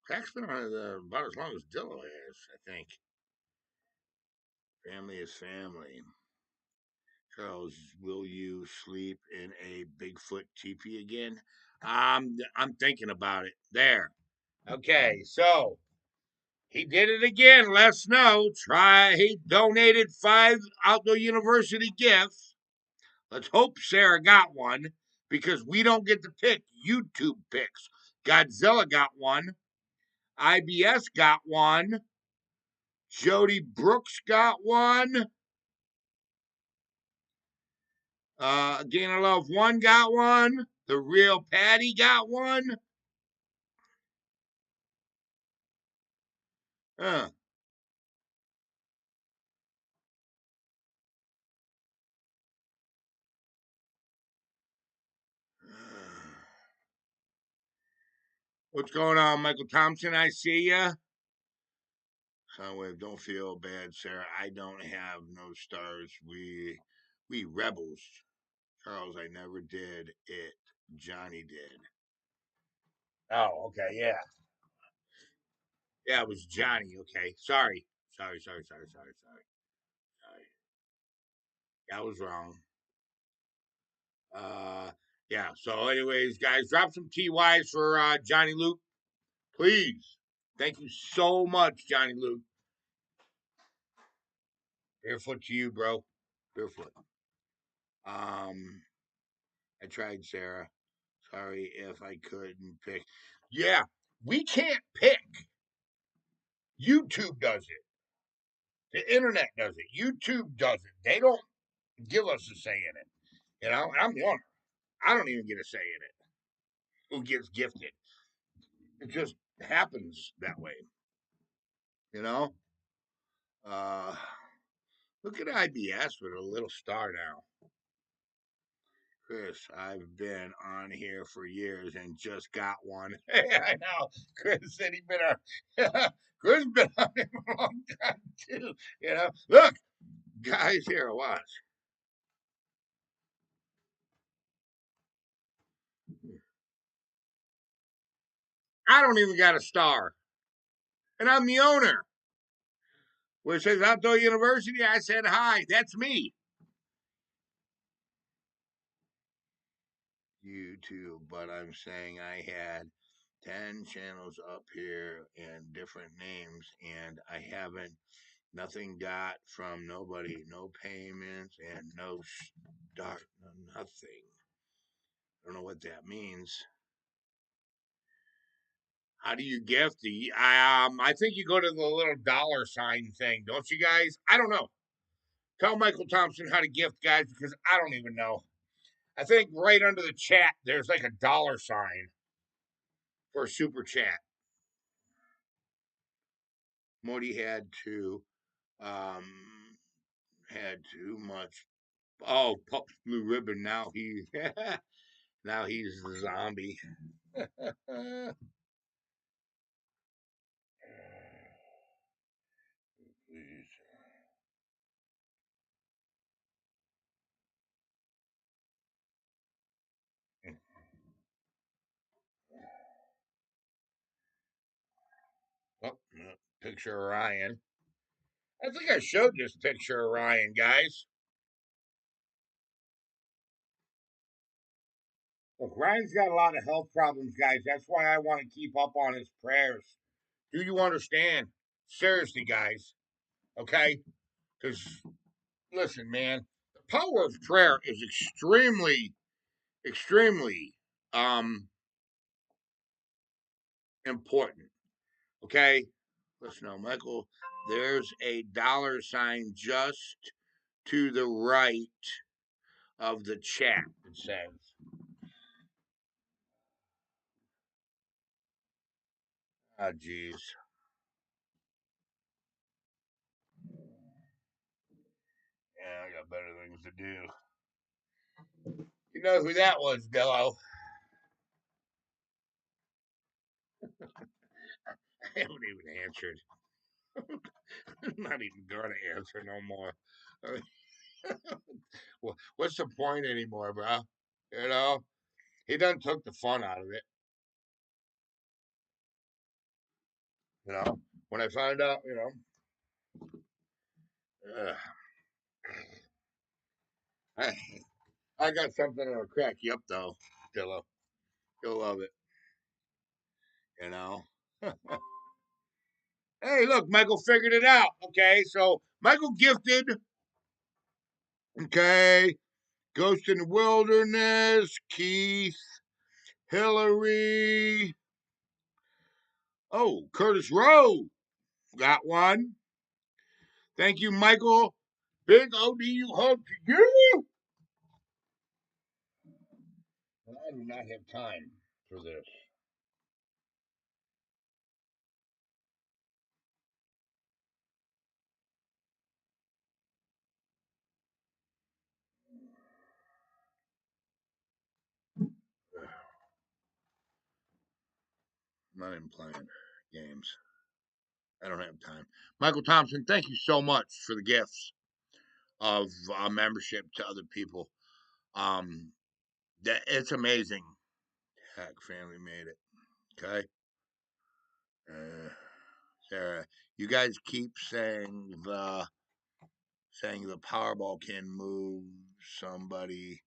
Jack's been on about as long as Dillo has, I think. Family is family. Charles, will you sleep in a Bigfoot teepee again? I'm thinking about it. There. Okay, so he did it again. Let us know. He donated 5 Outdoor University gifts. Let's hope Sarah got one because we don't get to pick YouTube picks. Godzilla got one. IBS got one. Jody Brooks got one. Gain of Love 1 got one. The Real Patty got one. Huh. What's going on, Michael Thompson? I see ya. Soundwave, don't feel bad, Sarah. I don't have no stars. We rebels. Charles, I never did it. Johnny did. Oh, okay, yeah. Yeah, it was Johnny, okay. Sorry. I was wrong. Uh yeah, so anyways, guys, drop some TYs for Johnny Luke, please. Thank you so much, Johnny Luke. Barefoot to you, bro. Barefoot. Um I tried, Sarah. Sorry if I couldn't pick. Yeah, we can't pick. YouTube does it. The internet does it. YouTube does it. They don't give us a say in it. You know, and I'm the owner. I don't even get a say in it. Who gets gifted? It just happens that way. You know? Uh Look at IBS with a little star now. Chris, I've been on here for years and just got one. Hey, I know. Chris said he's been on. Chris been on here for a long time too. You know, look, guys, here, watch. I don't even got a star, and I'm the owner. Where it says Outdoor University, I said hi. That's me. YouTube, but I'm saying I had 10 channels up here and different names, and I haven't, nothing got from nobody, no payments and no start, nothing. I don't know what that means. How do you gift? I think you go to the little dollar sign thing, don't you guys? I don't know. Tell Michael Thompson how to gift, guys, because I don't even know. I think right under the chat there's like a dollar sign for super chat. Modi um had too much. Oh, Pups Blue Ribbon. Now now he's the zombie. Please. Oh, picture of Ryan. I think I showed this picture of Ryan, guys. Look, Ryan's got a lot of health problems, guys. That's why I want to keep up on his prayers. Do you understand? Seriously, guys. Okay? Because, listen, man, the power of prayer is extremely, extremely important. Okay? Listen now, Michael, there's a dollar sign just to the right of the chat, it says. Oh, jeez. Yeah, I got better things to do. You know who that was, Dello? I haven't even answered. I'm not even going to answer no more. What's the point anymore, bro? You know, he done took the fun out of it. You know, when I found out, uh, I, I got something that'll crack you up though, Dillo. You'll love it. You know. Hey, look, Michael figured it out. Okay, so Michael gifted. Okay, Ghost in the Wilderness, Keith, Hillary. Oh, Curtis Rowe got one. Thank you, Michael. Big ODU hug to you. I do not have time for this. I'm not even playing games. I don't have time. Michael Thompson, thank you so much for the gifts of membership to other people. Um, it's amazing. Heck, family made it. Okay. Uh, Sarah, you guys keep saying the Powerball can move somebody,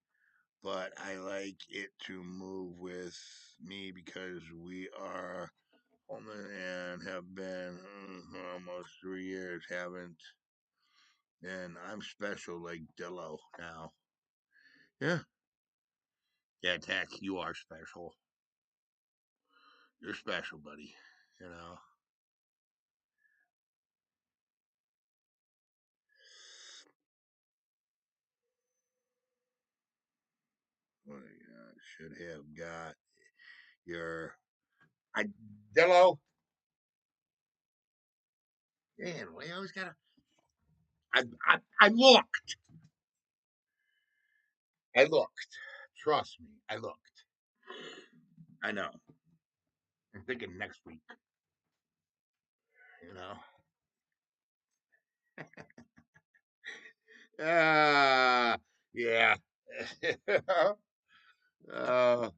but I like it to move with me because we are woman and have been for almost 3 years. Haven't, and I'm special like Dillo now. Yeah, yeah, Tack, you are special. You're special, buddy. You know. Well, should have got your I Dillo. Man, we always gotta. I looked. I looked. Trust me, I looked. I know. I'm thinking next week. You know. Yeah. uh,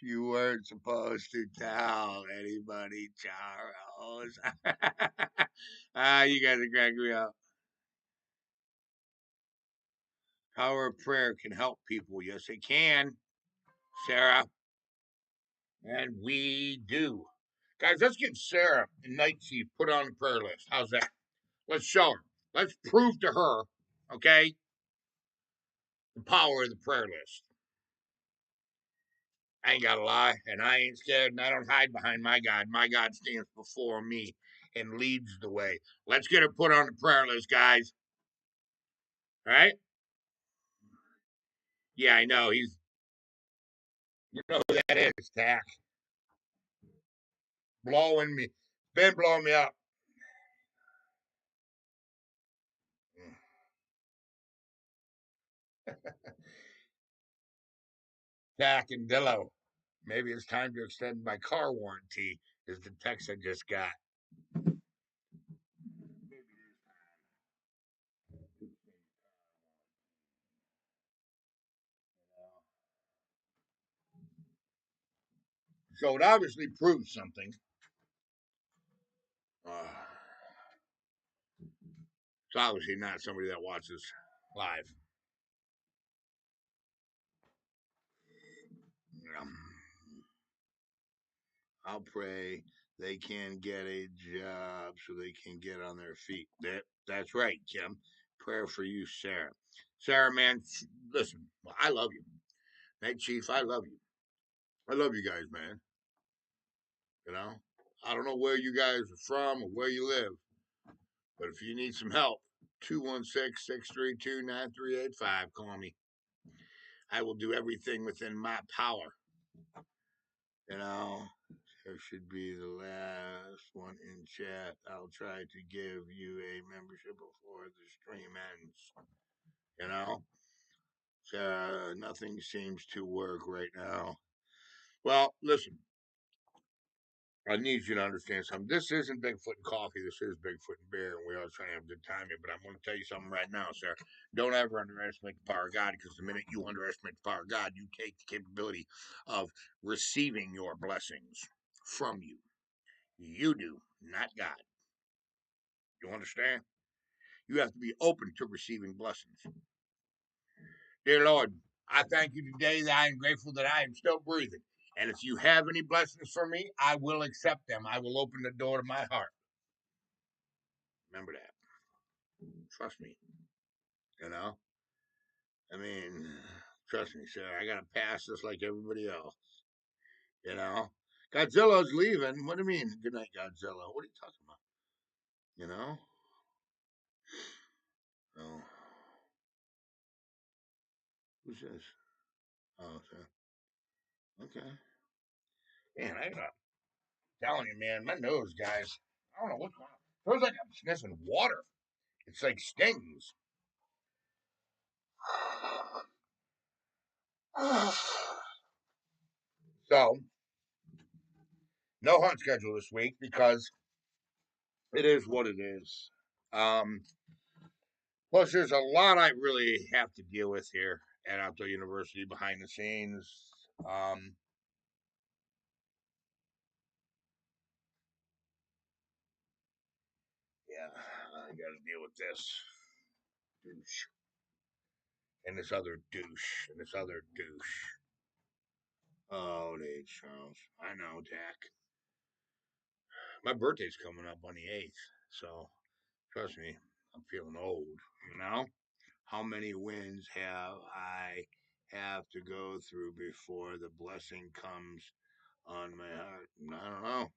you weren't supposed to tell anybody, Charles. You guys are cracking me up. Power of prayer can help people. Yes, it can. Sarah, and we do. Guys, let's get Sarah and Night Chief put on the prayer list. How's that? Let's show her. Let's prove to her, okay, the power of the prayer list. I ain't got to lie, and I ain't scared, and I don't hide behind my God. My God stands before me and leads the way. Let's get her put on the prayer list, guys. All right? Yeah, I know. You know who that is, Tack. Blowing me. Been blowing me up. Tack and Dillo. Maybe it's time to extend my car warranty, is the text I just got. So it obviously proves something. It's obviously not somebody that watches live. I'll pray they can get a job so they can get on their feet. That's right, Kim. Prayer for you, Sarah. Sarah, man, listen, I love you. Night Chief, I love you. I love you guys, man. You know, I don't know where you guys are from or where you live, but if you need some help, 216-632-9385, call me. I will do everything within my power. You know, there should be the last one in chat. I'll try to give you a membership before the stream ends. You know, nothing seems to work right now. Well, listen, I need you to understand something. This isn't Bigfoot and coffee. This is Bigfoot and beer, and we all trying to have a good time here. But I'm going to tell you something right now, sir. Don't ever underestimate the power of God, because the minute you underestimate the power of God, you take the capability of receiving your blessings from you. You do, not God. You understand? You have to be open to receiving blessings. Dear Lord, I thank you today that I am grateful that I am still breathing. And if you have any blessings for me, I will accept them. I will open the door to my heart. Remember that. Trust me. You know? I mean, trust me, sir. I got to pass just like everybody else. You know? Godzilla's leaving. What do you mean? Good night, Godzilla. What are you talking about? You know? Oh. Who's this? Oh, sir. Okay. Man, I got telling you, man, my nose, guys. I don't know what's going on. Feels like I'm sniffing water. It's like stings. So, no hunt schedule this week because it is what it is. Plus, there's a lot I really have to deal with here at Outdoor University behind the scenes. Um, yeah, I got to deal with this douche and this other douche and this other douche. Oh, they Charles. I know, Jack. My birthday's coming up on the 8th, so trust me, I'm feeling old, you know? How many wins have I have to go through before the blessing comes on my heart? I don't know.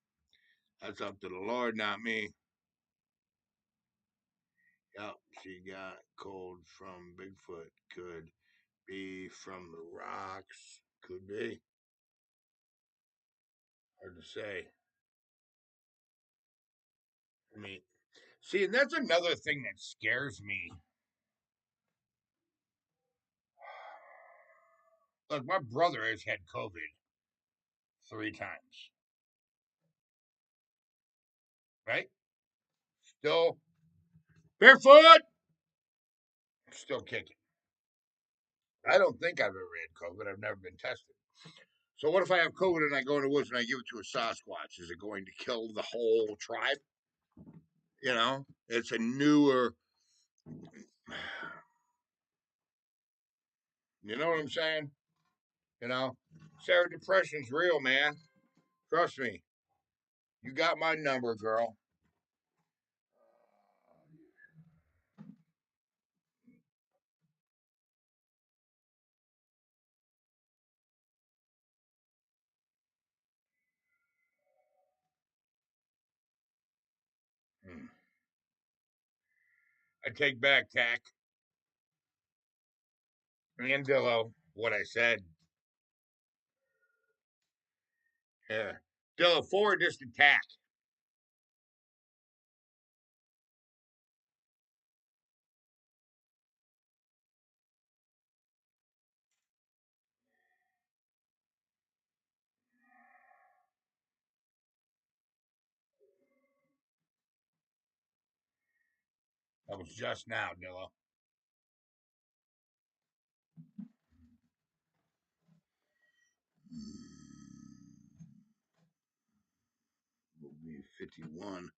That's up to the Lord, not me. Yep, she got cold from Bigfoot. Could be from the rocks. Could be. Hard to say. I mean, see, and that's another thing that scares me. Look, my brother has had COVID 3 times, right? Still barefoot, still kicking. I don't think I've ever had COVID. I've never been tested. So what if I have COVID and I go in the woods and I give it to a Sasquatch? Is it going to kill the whole tribe? You know, it's a newer. You know what I'm saying? You know, Sarah, depression's real, man. Trust me. You got my number, girl. Hmm. I take back Tack and Dillo what I said. Yeah. Dillo, forward this to Tack. That was just now, Dillo. Will be 51.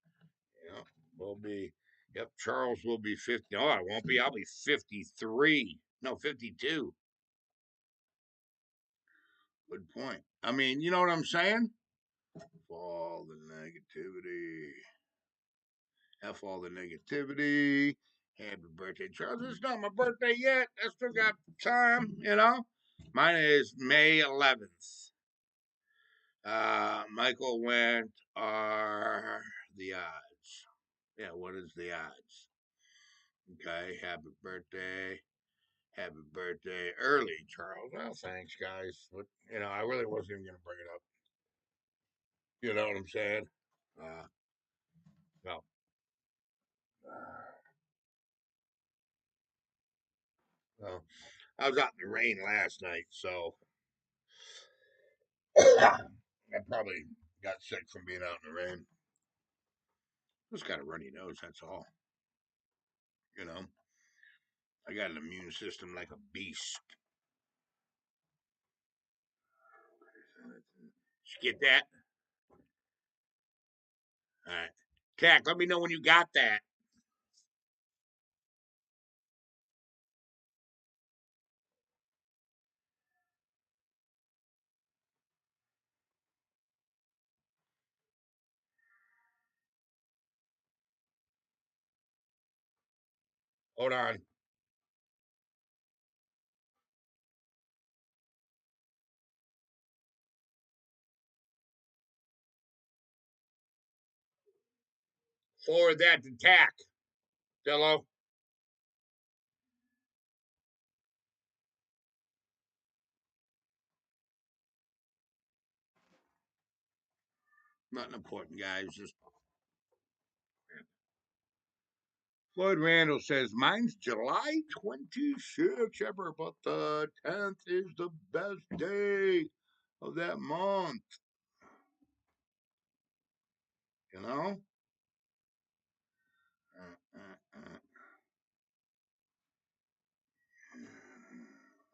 Yep. Will be. Yep. Charles will be 50. Oh, I won't be. I'll be 53. No, 52. Good point. I mean, you know what I'm saying? All the negativity. F all the negativity. Happy birthday, Charles. It's not my birthday yet. I still got time, you know? Mine is May 11th. Michael went, are the odds? Yeah, what is the odds? Okay, happy birthday. Happy birthday early, Charles. Well, thanks, guys. But, I really wasn't even going to bring it up. You know what I'm saying? Uh, no. Well, I was out in the rain last night, so I probably got sick from being out in the rain. Just got a runny nose, that's all. You know, I got an immune system like a beast. Did you get that? All right. Tack, let me know when you got that. Hold on. Forward that to Tack. Hello? Nothing important, guys. Just Floyd Randall says, mine's July 26th, ever, but the 10th is the best day of that month. You know? Uh, uh,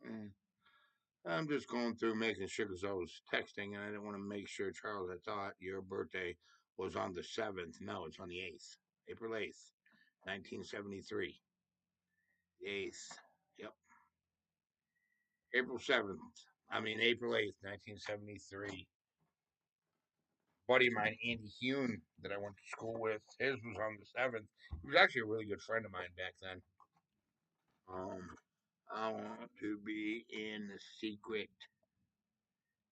uh. I'm just going through making sure because I was texting and I didn't want to make sure, Charles. I thought your birthday was on the 7th. No, it's on the 8th. April 8th, 1973. The 8th. Yep. April 7th. April 8th, 1973. Buddy of mine, Andy Hune, that I went to school with, his was on the 7th. He was actually a really good friend of mine back then. Um, I want to be in the secret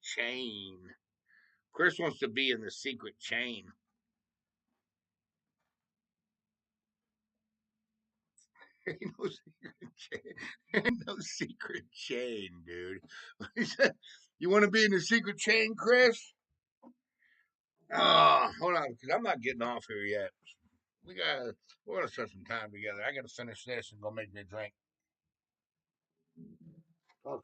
chain. Chris wants to be in the secret chain. Ain't no secret chain. Ain't no secret chain, dude. You want to be in the secret chain, Chris? Oh, hold on, because I'm not getting off here yet. We're gonna spend some time together. I gotta finish this and go make me a drink. Oh,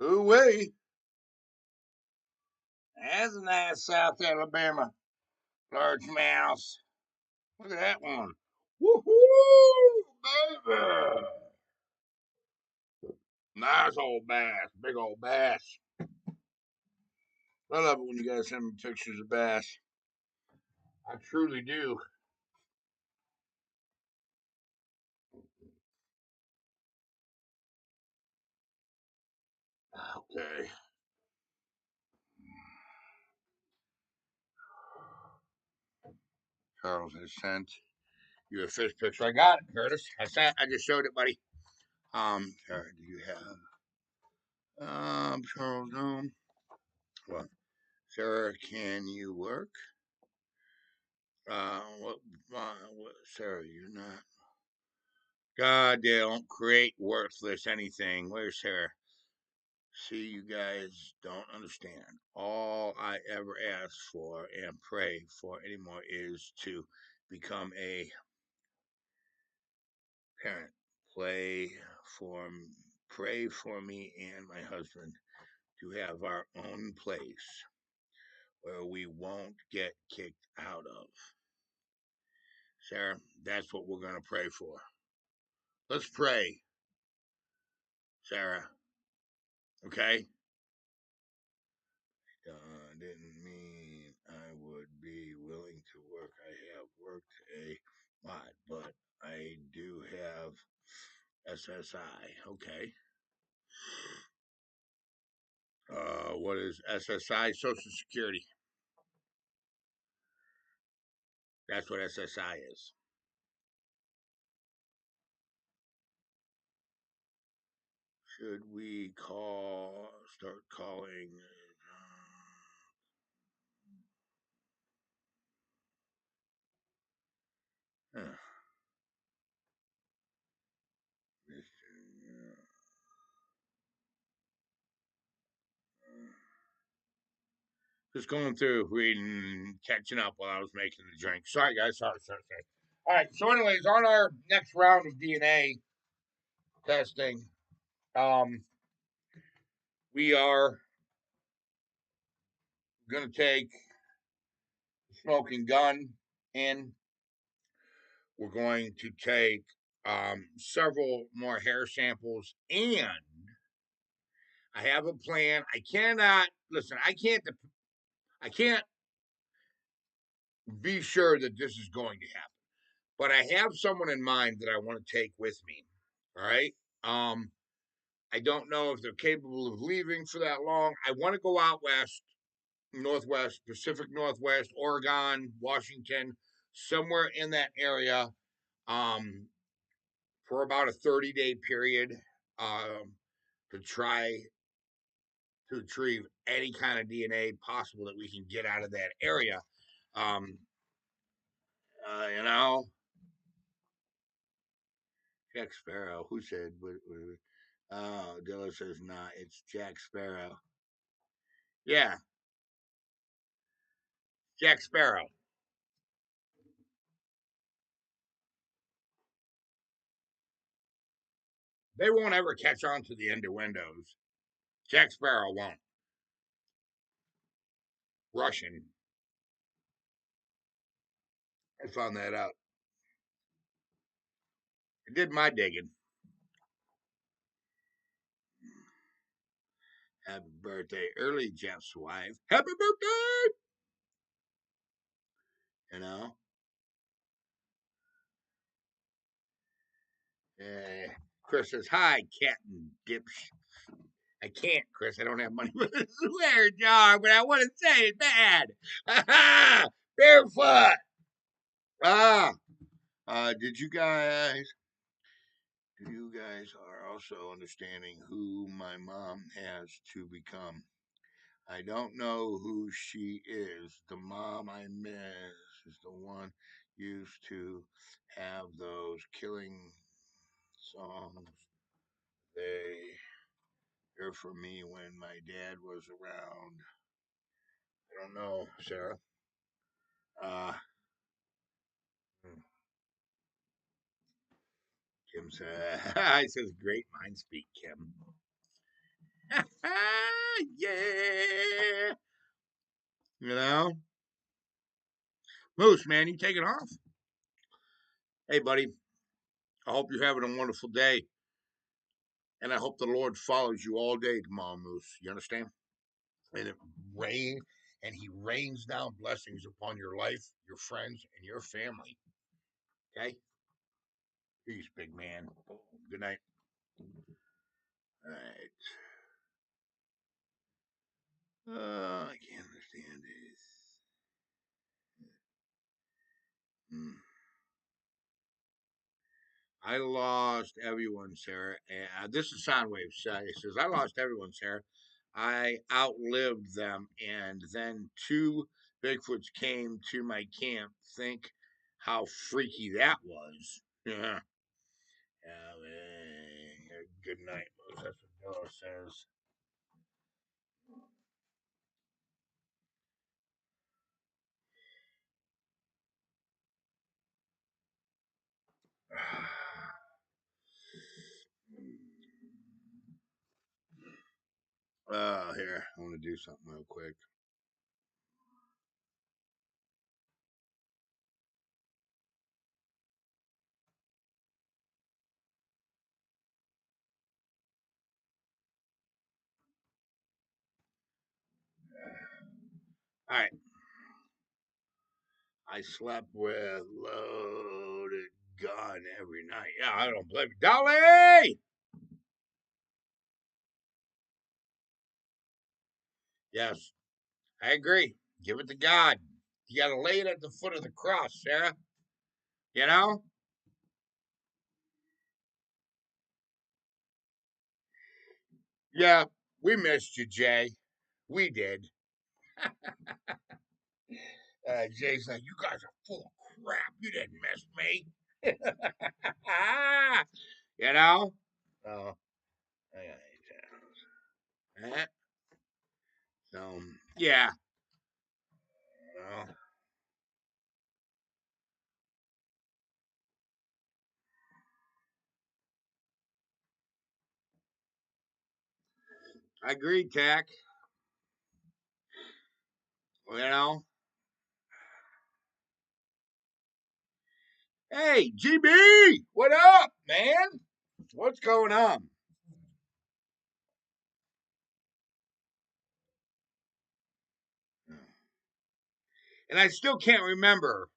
Ooh-wee. That's a nice South Alabama largemouth. Look at that one. Woohoo, baby. Nice old bass. Big old bass. I love it when you guys send me pictures of bass. I truly do. Okay. Charles has sent you a fish picture. I got it, Curtis. I just showed it, buddy. Sarah, do you have Charles? No. Well, Sarah, can you work? What? Sarah, you're not. God, they don't create worthless anything. Where's Sarah? See, you guys don't understand. All I ever ask for and pray for anymore is to become a parent. Play for, pray for me and my husband to have our own place where we won't get kicked out of. Sarah, that's what we're going to pray for. Let's pray, Sarah. Okay? Didn't mean I would be willing to work. I have worked a lot, but I do have SSI. Okay. What is SSI? Social Security. That's what SSI is. Should we start calling? Uh, just going through reading, catching up while I was making the drink. Sorry, guys. Sorry. All right. So, anyways, on our next round of DNA testing, um, we are going to take the smoking gun in. We're going to take several more hair samples, and I have a plan. I cannot listen. I can't be sure that this is going to happen, but I have someone in mind that I want to take with me. All right. Um, I don't know if they're capable of leaving for that long. I want to go out west, Northwest, Pacific Northwest, Oregon, Washington, somewhere in that area, um, for about a 30-day period, um, to try to retrieve any kind of DNA possible that we can get out of that area. Um, you know, Jack Sparrow. Who said? Dilla says, "Nah, it's Jack Sparrow." Yeah, Jack Sparrow. They won't ever catch on to the innuendos. Jack Sparrow won't. Russian. I found that out. I did my digging. Happy birthday, early Jeff's wife. Happy birthday! You know? Chris says, hi, Captain Dips. I can't, Chris. I don't have money for the swear jar, but I want to say it bad. Ha ha! Barefoot! Ah! Did you guys are also understanding who my mom has to become? I don't know who she is. The mom I miss is the one used to have those killing songs. They were for me when my dad was around. I don't know, Sarah. Uh, Kim says, I says, great mind speak, Kim. Yeah. You know? Moose, man, you taking off? Hey, buddy. I hope you're having a wonderful day. And I hope the Lord follows you all day tomorrow, Moose. You understand? And it rain and he rains down blessings upon your life, your friends, and your family. Okay? Peace, big man. Good night. All right. I can't understand this. Hmm. I lost everyone, Sarah. This is Soundwave. It says, I lost everyone, Sarah. I outlived them, and then two Bigfoots came to my camp. Think how freaky that was. Yeah. Good night, Moses. That's what Noah says. Here, I want to do something real quick. All right. I slept with loaded gun every night. Yeah, I don't blame you. Dolly! Yes, I agree. Give it to God. You got to lay it at the foot of the cross, Sarah. You know? Yeah, we missed you, Jay. We did. Jay's like, you guys are full of crap. You didn't miss me. You know? So, uh, so yeah. Well, I agree, Tack. You know? Hey, GB! What up, man? What's going on? And I still can't remember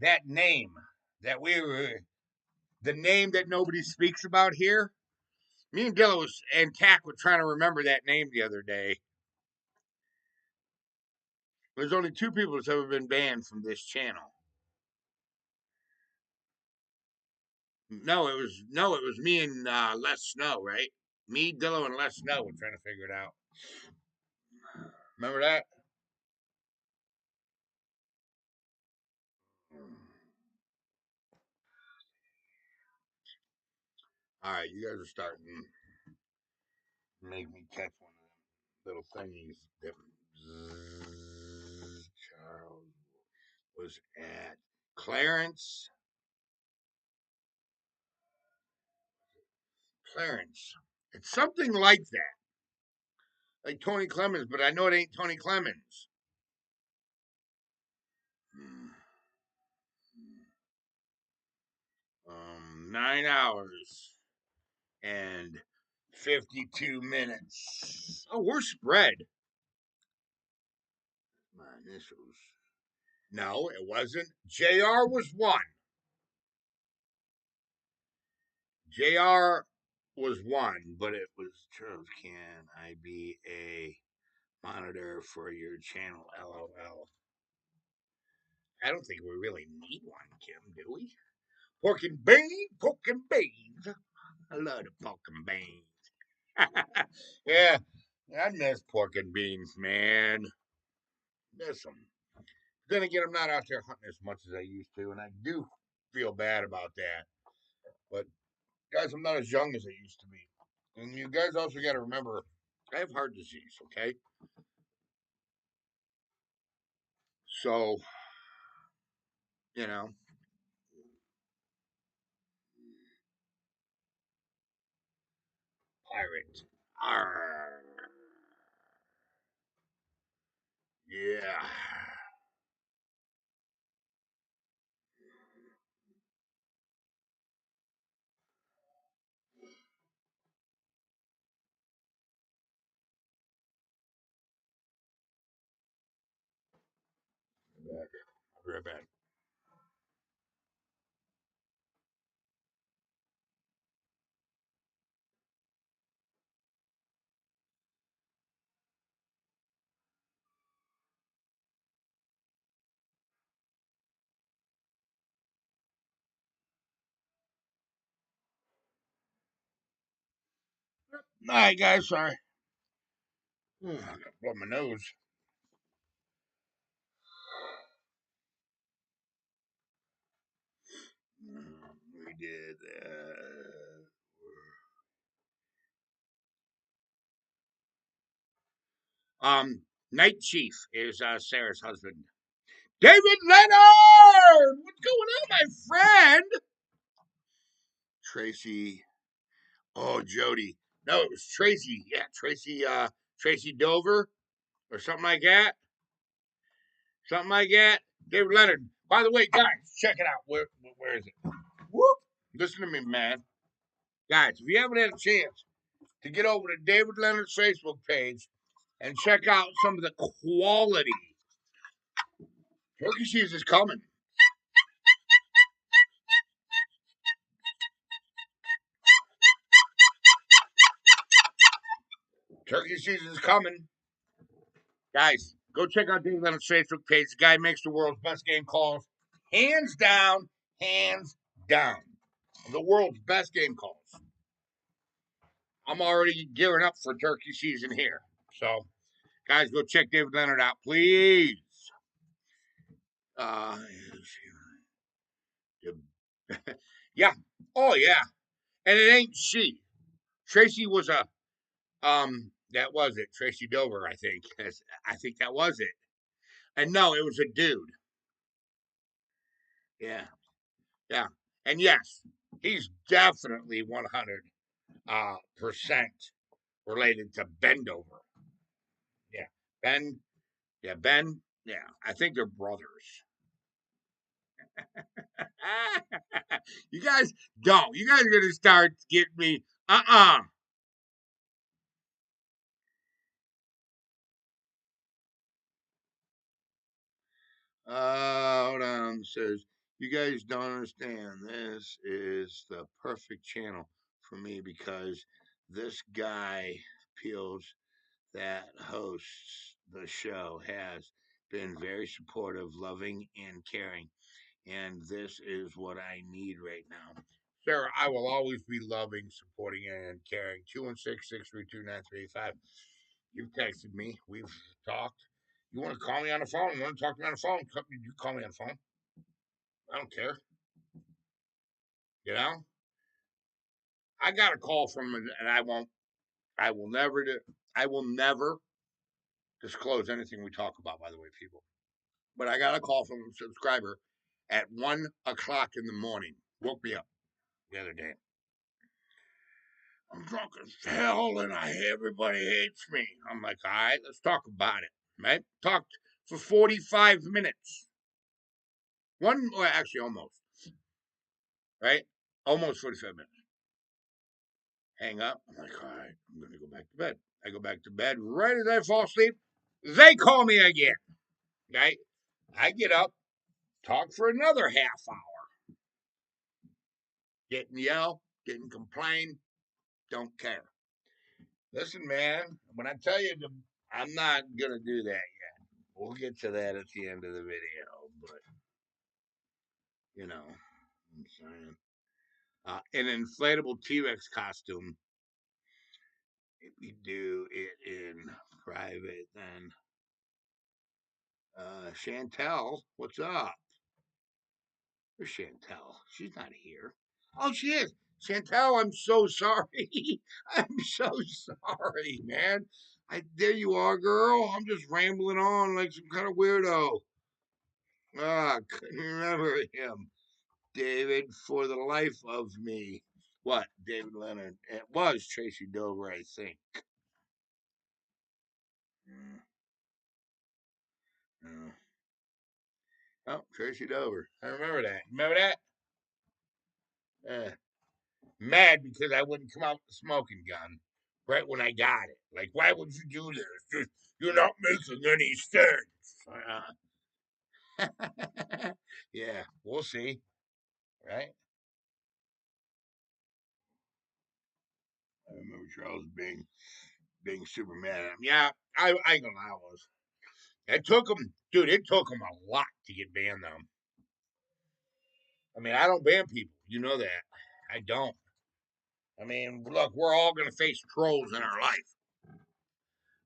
that name that we were, the name that nobody speaks about here. Me and Dilla and Tack were trying to remember that name the other day. There's only two people that's ever been banned from this channel. No, it was me and Les Snow, right? Me, Dillo, and Les Snow were trying to figure it out. Remember that? All right, you guys are starting to make me catch one of them little thingies that Charles was at Clarence. Clarence. It's something like that, like Tony Clemens, but I know it ain't Tony Clemens. 9 hours and 52 minutes. Oh, we're spread. My initials. No, it wasn't. JR was one. JR was one, but it was Charles. Can I be a monitor for your channel? LOL. I don't think we really need one, Kim, do we? Pork and beans, pork and beans. I love the pork and beans. Yeah, I miss pork and beans, man. Miss them. Then again, I'm not out there hunting as much as I used to, and I do feel bad about that. But guys, I'm not as young as I used to be. And you guys also got to remember, I have heart disease. Okay, so you know, pirate. Arr. Yeah. Back. I'll be right back. All right, guys. Sorry. I gotta blow my nose. We did. Night Chief is Sarah's husband, David Leonard. What's going on, my friend? Tracy. Oh, Jody. No, it was Tracy. Yeah, Tracy. Tracy Dover or something like that. Something like that. David Leonard. By the way, guys, check it out. Where is it? Whoop. Listen to me, man. Guys, if you haven't had a chance to get over to David Leonard's Facebook page and check out some of the quality, turkey season's coming. Turkey season's coming. Guys, go check out David Leonard's Facebook page. The guy makes the world's best game calls. Hands down, hands down. The world's best game calls. I'm already gearing up for turkey season here. So, guys, go check David Leonard out, please. Uh, yeah. Oh, yeah. And it ain't she. Tracy was a, that was it. Tracy Dover, I think. I think that was it. And no, it was a dude. Yeah. Yeah. And yes, he's definitely 100% related to Bendover. Yeah. Ben. Yeah. Ben. Yeah. I think they're brothers. You guys don't. You guys are going to start getting me. Hold on. Says, you guys don't understand. This is the perfect channel for me because this guy, Peels, that hosts the show, has been very supportive, loving, and caring. And this is what I need right now. Sarah, I will always be loving, supporting, and caring. 216-632-9385. You've texted me. We've talked. You want to call me on the phone? You want to talk to me on the phone? You call me on the phone. I don't care. You know, I got a call from, and I won't. I will never do. I will never disclose anything we talk about. By the way, people. But I got a call from a subscriber at 1 o'clock in the morning. Woke me up the other day. I'm drunk as hell, and everybody hates me. I'm like, all right, let's talk about it. Right? Talked for 45 minutes. Well, actually, almost. Right? Almost 45 minutes. Hang up. I'm like, all right, I'm going to go back to bed. I go back to bed. Right as I fall asleep, they call me again. Right? I get up, talk for another half hour. Getting yell, getting complain, don't care. Listen, man, when I tell you, I'm not going to do that yet. We'll get to that at the end of the video, but, I'm saying. An inflatable T-Rex costume, if you do it in private, then Chantel, what's up? Where's Chantel? She's not here. Oh, she is. Chantel, I'm so sorry. I'm so sorry, man. There you are, girl. I'm just rambling on like some kind of weirdo. Couldn't remember him. David, for the life of me. What? David Leonard. It was Tracy Dover, I think. Mm, mm. Oh, Tracy Dover. I remember that. Remember that? Mad because I wouldn't come out with the smoking gun right when I got it. Like, why would you do this? Just, you're not making any sense. Yeah, we'll see. Right? I remember Charles being super mad at him. Yeah, I ain't gonna lie, I was. It took him, dude. It took him a lot to get banned, though. I mean, I don't ban people. You know that. I don't. I mean, look, we're all gonna face trolls in our life. Let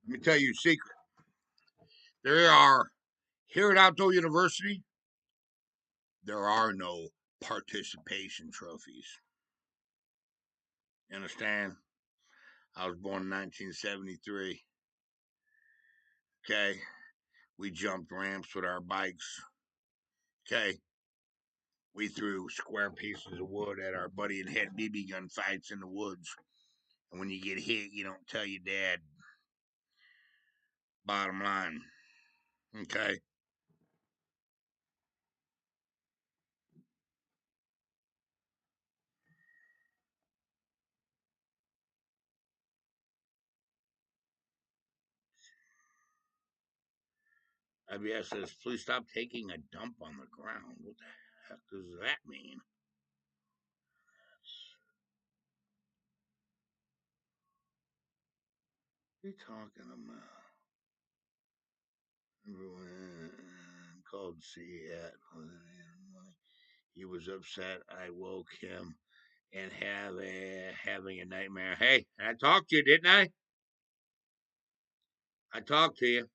me tell you a secret. There are here at Outdoor University. There are no participation trophies. You understand? I was born in 1973. Okay, we jumped ramps with our bikes. Okay, we threw square pieces of wood at our buddy and had BB gun fights in the woods. And when you get hit, you don't tell your dad. Bottom line. Okay. IBS says, please stop taking a dump on the ground. What the heck does that mean? What are you talking about? Everyone called to see it. He was upset. I woke him and having a nightmare. Hey, I talked to you, didn't I? I talked to you.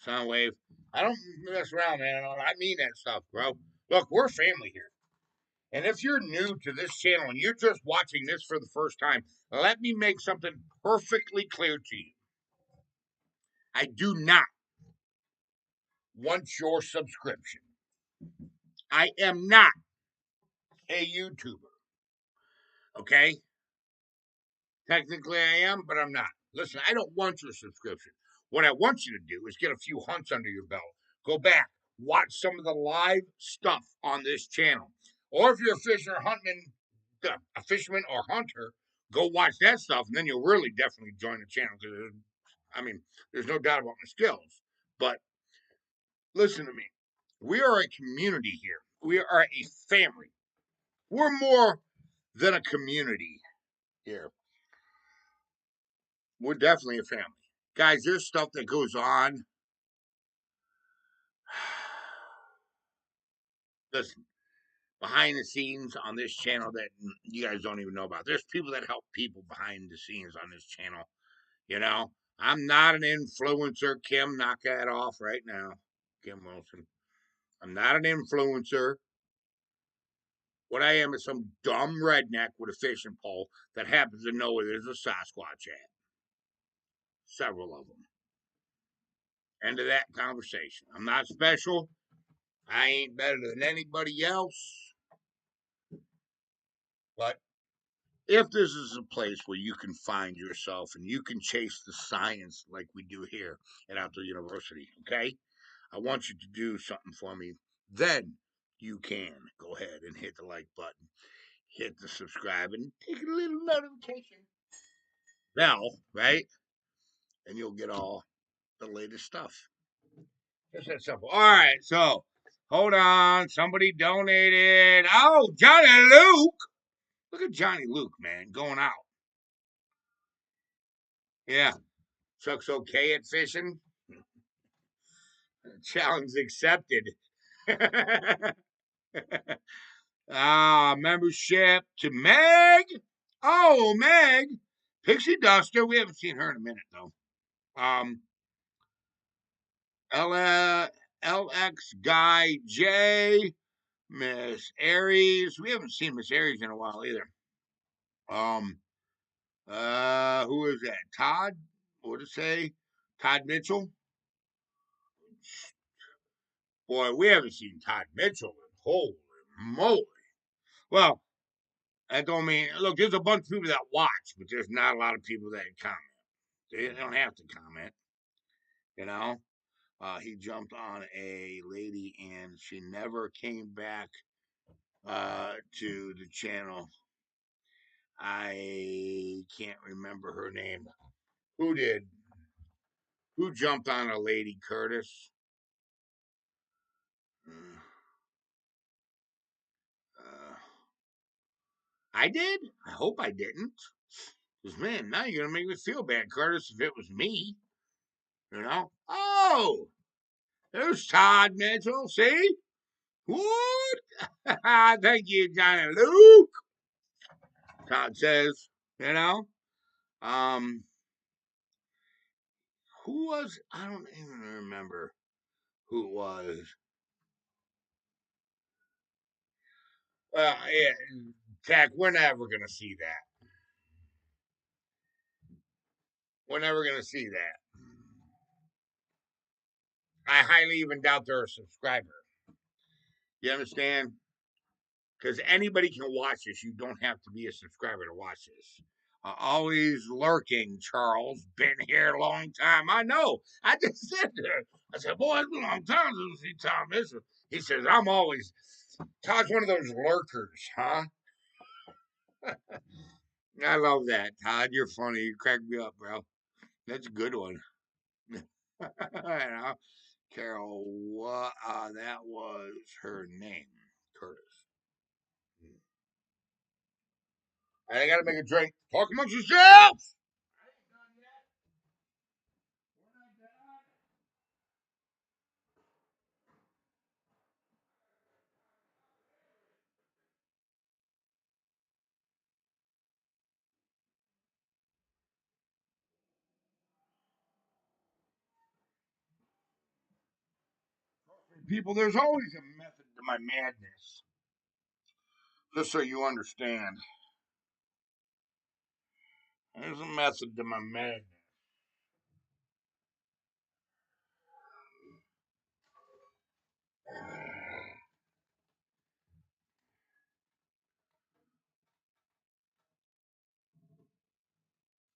Soundwave. I don't mess around, man. I mean that stuff, bro. Look, we're family here. And if you're new to this channel and you're just watching this for the first time, let me make something perfectly clear to you. I do not want your subscription. I am not a YouTuber. Okay? Technically, I am, but I'm not. Listen, I don't want your subscription. What I want you to do is get a few hunts under your belt. Go back, watch some of the live stuff on this channel. Or if you're a fisher, hunting, a fisherman or hunter, go watch that stuff, and then you'll really definitely join the channel. Because I mean, there's no doubt about my skills. But listen to me. We are a community here. We are a family. We're more than a community here. We're definitely a family. Guys, there's stuff that goes on. Listen, behind the scenes on this channel that you guys don't even know about. There's people that help people behind the scenes on this channel. You know, I'm not an influencer. Kim, knock that off right now. Kim Wilson. I'm not an influencer. What I am is some dumb redneck with a fishing pole that happens to know where there's a Sasquatch at. Several of them. End of that conversation. I'm not special. I ain't better than anybody else. But if this is a place where you can find yourself and you can chase the science like we do here at Outdoor University, okay? I want you to do something for me. Then you can go ahead and hit the like button, hit the subscribe, and take a little notification bell, right? And you'll get all the latest stuff. Just that simple. All right, so hold on. Somebody donated. Oh, Johnny Luke. Look at Johnny Luke, man, going out. Yeah. Chuck's okay at fishing. Challenge accepted. Membership to Meg. Oh, Meg. Pixie Duster. We haven't seen her in a minute, though. LX Guy J. Miss Aries. We haven't seen Miss Aries in a while either. Who is that? Todd? What did it say? Todd Mitchell? Boy, we haven't seen Todd Mitchell in holy moly. Well, That don't mean, look, there's a bunch of people that watch, but there's not a lot of people that comment. They don't have to comment, you know? He jumped on a lady and she never came back to the channel. I can't remember her name. Who did? Who jumped on a lady, Curtis? Uh, I did? I hope I didn't. Because, man, now you're going to make me feel bad, Curtis, if it was me. You know? Oh, there's Todd Mitchell. See? What? Thank you, Johnny Luke. Todd says, you know? Um, who was? I don't even remember who it was. Yeah, Tech, we're never going to see that. We're never going to see that. I highly even doubt they're a subscriber. You understand? Because anybody can watch this. You don't have to be a subscriber to watch this. Always lurking, Charles. Been here a long time. I know. I just said that. I said, boy, it's been a long time since we see Tom Mitchell. He says, I'm always. Todd's one of those lurkers, huh? I love that, Todd. You're funny. You crack me up, bro. That's a good one. You know? Carol, what? That was her name, Curtis. I gotta make a drink. Talk amongst yourselves. People, there's always a method to my madness. Just so you understand, there's a method to my madness.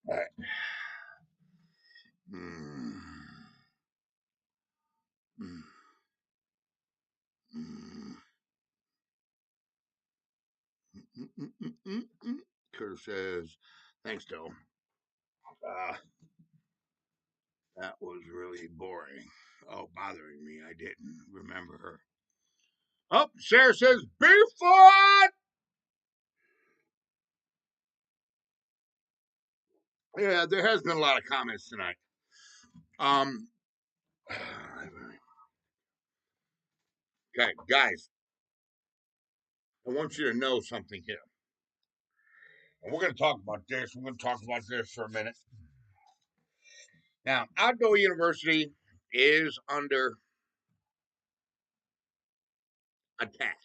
All right. Mm, mm, mm, Curtis says, thanks, Joe. Uh, that was really boring. Oh, bothering me. I didn't remember her. Oh, Sarah says, Bigfoot! Yeah, there has been a lot of comments tonight. Um, okay, guys, I want you to know something here. And we're going to talk about this. We're going to talk about this for a minute. Now, Outdoor University is under attack.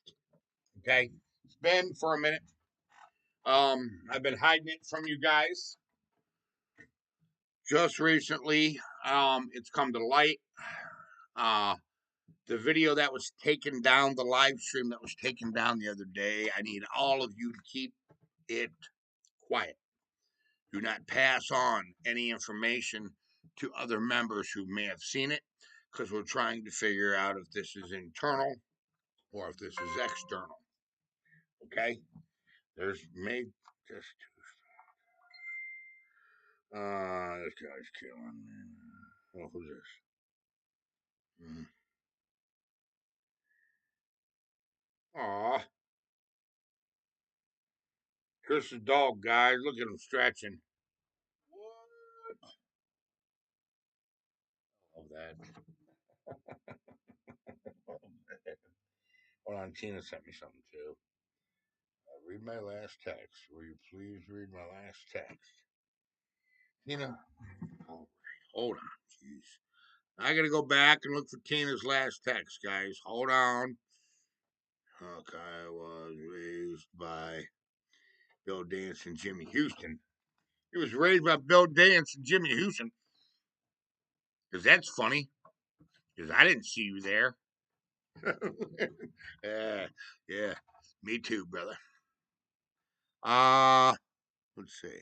Okay, it's been for a minute. I've been hiding it from you guys. Just recently, it's come to light. Uh, the video that was taken down, the live stream that was taken down the other day. I need all of you to keep it quiet. Do not pass on any information to other members who may have seen it, because we're trying to figure out if this is internal or if this is external. Okay? There's made just this guy's killing me. Oh, who's this? Mm. Aw, Chris's dog, guys. Look at him stretching. What? Love that. Hold on, Tina sent me something too. Read my last text. Will you please read my last text? Tina, all right, hold on. Jeez. I gotta go back and look for Tina's last text, guys. Hold on. Okay, was raised by Bill Dance and Jimmy Houston. He was raised by Bill Dance and Jimmy Houston. Because that's funny. Because I didn't see you there. Yeah, yeah. Me too, brother. Let's see.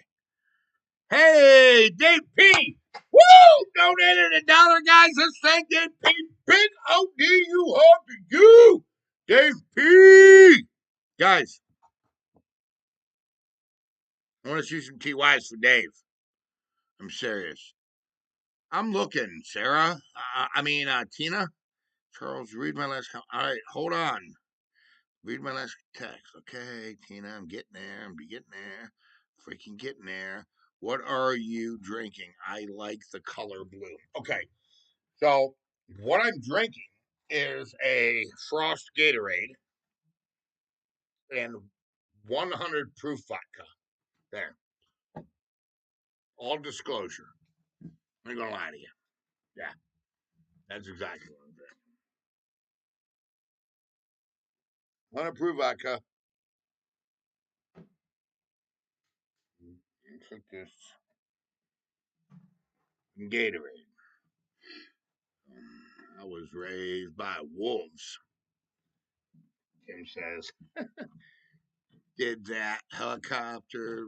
Hey, Dave P. Woo! Donated $1, guys. Let's thank Dave P. Big ODU up to you, Dave P. Guys, I want to see some TYs for Dave. I'm serious. I'm looking, Sarah. Tina. Charles, read my last. All right, hold on. Read my last text. Okay, Tina, I'm getting there. I'm getting there. Freaking getting there. What are you drinking? I like the color blue. Okay, so what I'm drinking is a Frost Gatorade and 100 proof vodka. There. All disclosure. I'm not gonna lie to you. Yeah, that's exactly what I'm drinking. 100 proof vodka. Took this Gatorade. I was raised by wolves, Kim says. Did that helicopter.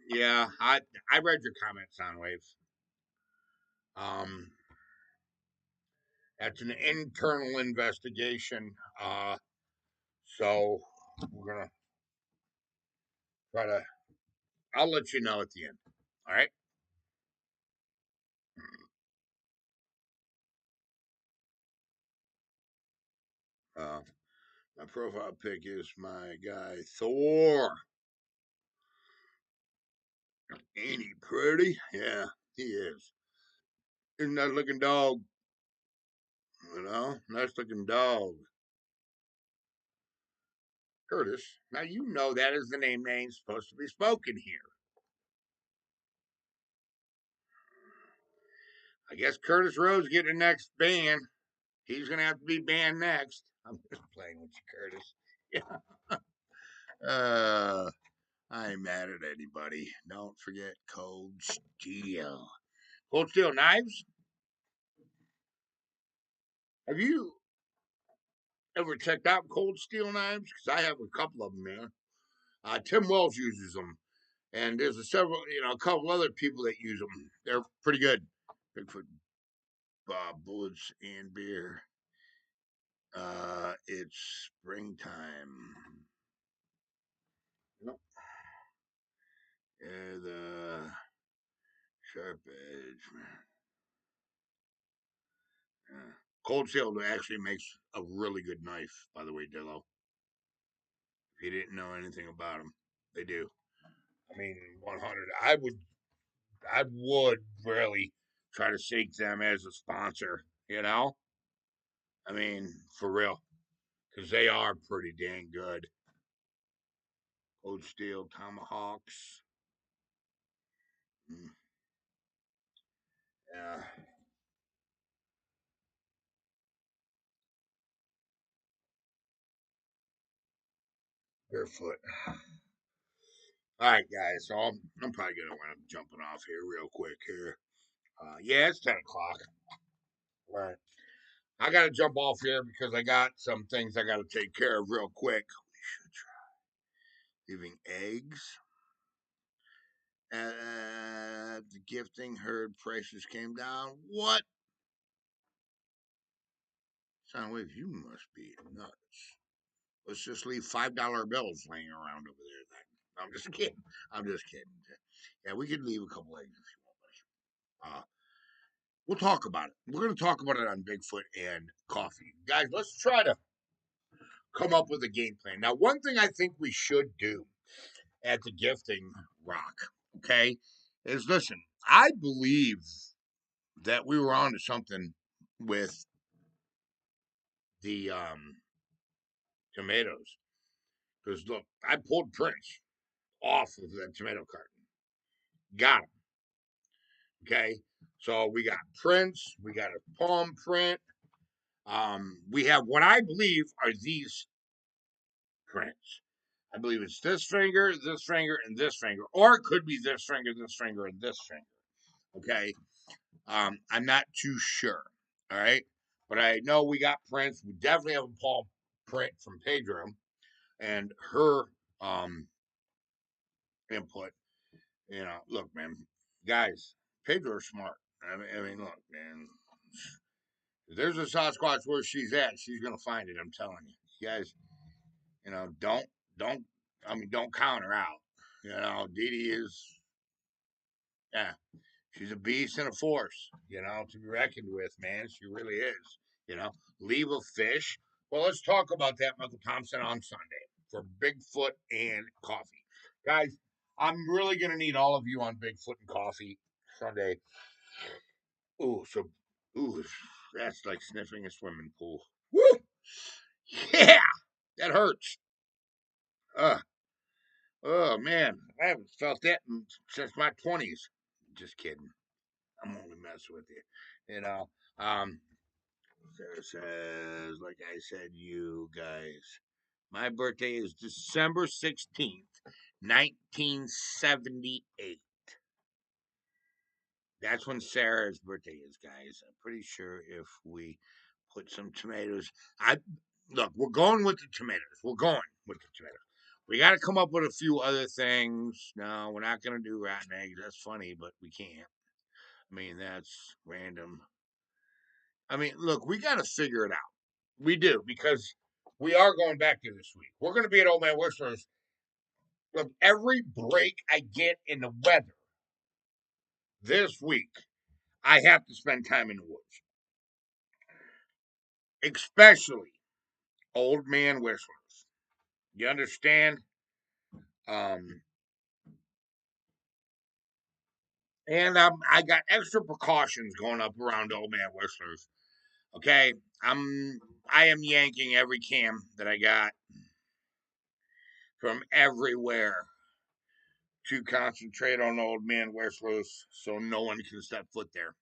Yeah, I read your comments, Soundwave. Um, that's an internal investigation. So we're gonna try to. I'll let you know at the end. All right. Uh, my profile pic is my guy Thor. Ain't he pretty? Yeah, he is. Isn't that looking dog? Nice looking dog. Curtis. Now you know that is the name supposed to be spoken here. I guess Curtis Rhodes getting the next ban. He's gonna have to be banned next. I'm just playing with you, Curtis. Yeah. I ain't mad at anybody. Don't forget Cold Steel. Cold Steel knives. Have you ever checked out Cold Steel knives? Because I have a couple of them, man. Tim Wells uses them, and there's a couple other people that use them. They're pretty good. Bigfoot, bullets, and beer. It's springtime. Yep. Yeah, the sharp edge. Yeah. Cold Steel actually makes a really good knife, by the way, Dillo. If you didn't know anything about them, they do. I mean, 100. I would really try to seek them as a sponsor. I mean, for real, because they are pretty dang good. Cold Steel Tomahawks. Mm, yeah, barefoot. All right, guys. So I'm probably gonna wind up jumping off here real quick here. Yeah, it's 10 o'clock. All right. I got to jump off here because I got some things I got to take care of real quick. Leaving eggs. The gifting heard prices came down. What? Soundwave, you must be nuts. Let's just leave $5 bills laying around over there. Then. I'm just kidding. I'm just kidding. Yeah, we could leave a couple eggs if you want. We'll talk about it. We're going to talk about it on Bigfoot and coffee. Guys, let's try to come up with a game plan. Now, one thing I think we should do at the gifting rock, okay, is listen, I believe that we were on to something with the tomatoes. Because look, I pulled Prince off of that tomato carton. Got him. Okay. So we got Prince, we got a palm print. We have what I believe are these prints. I believe it's this finger, and this finger, or it could be this finger, and this finger. Okay. I'm not too sure. All right. But I know we got prints. We definitely have a Paul print from Pedro and her input. Look, man, guys, Pedro's smart. I mean, look, man, if there's a Sasquatch where she's at, she's gonna find it. I'm telling you, guys. Don't. I mean, don't count her out. Dee Dee is, yeah, she's a beast and a force. To be reckoned with, man. She really is. Leave a fish. Well, let's talk about that, Michael Thompson, on Sunday for Bigfoot and coffee, guys. I'm really gonna need all of you on Bigfoot and coffee Sunday. Ooh, ooh, that's like sniffing a swimming pool. Woo! Yeah, that hurts. Uh, oh man, I haven't felt that since my 20s. Just kidding. I'm only messing with you. Sarah says, like I said, you guys, my birthday is December 16th, 1978. That's when Sarah's birthday is, guys. I'm pretty sure if we put some tomatoes, I look, we're going with the tomatoes. We're going with the tomatoes. We got to come up with a few other things. No, we're not going to do rotten eggs. That's funny, but we can't. I mean, that's random. I mean, look, we got to figure it out. We do, because we are going back there this week. We're going to be at Old Man Whistler's. Look, every break I get in the weather this week, I have to spend time in the woods, especially Old Man Whistler's. You understand? Um, and I got extra precautions going up around Old Man Whistler's. Okay, I am yanking every cam that I got from everywhere to concentrate on Old Man Whistler's, so no one can step foot there.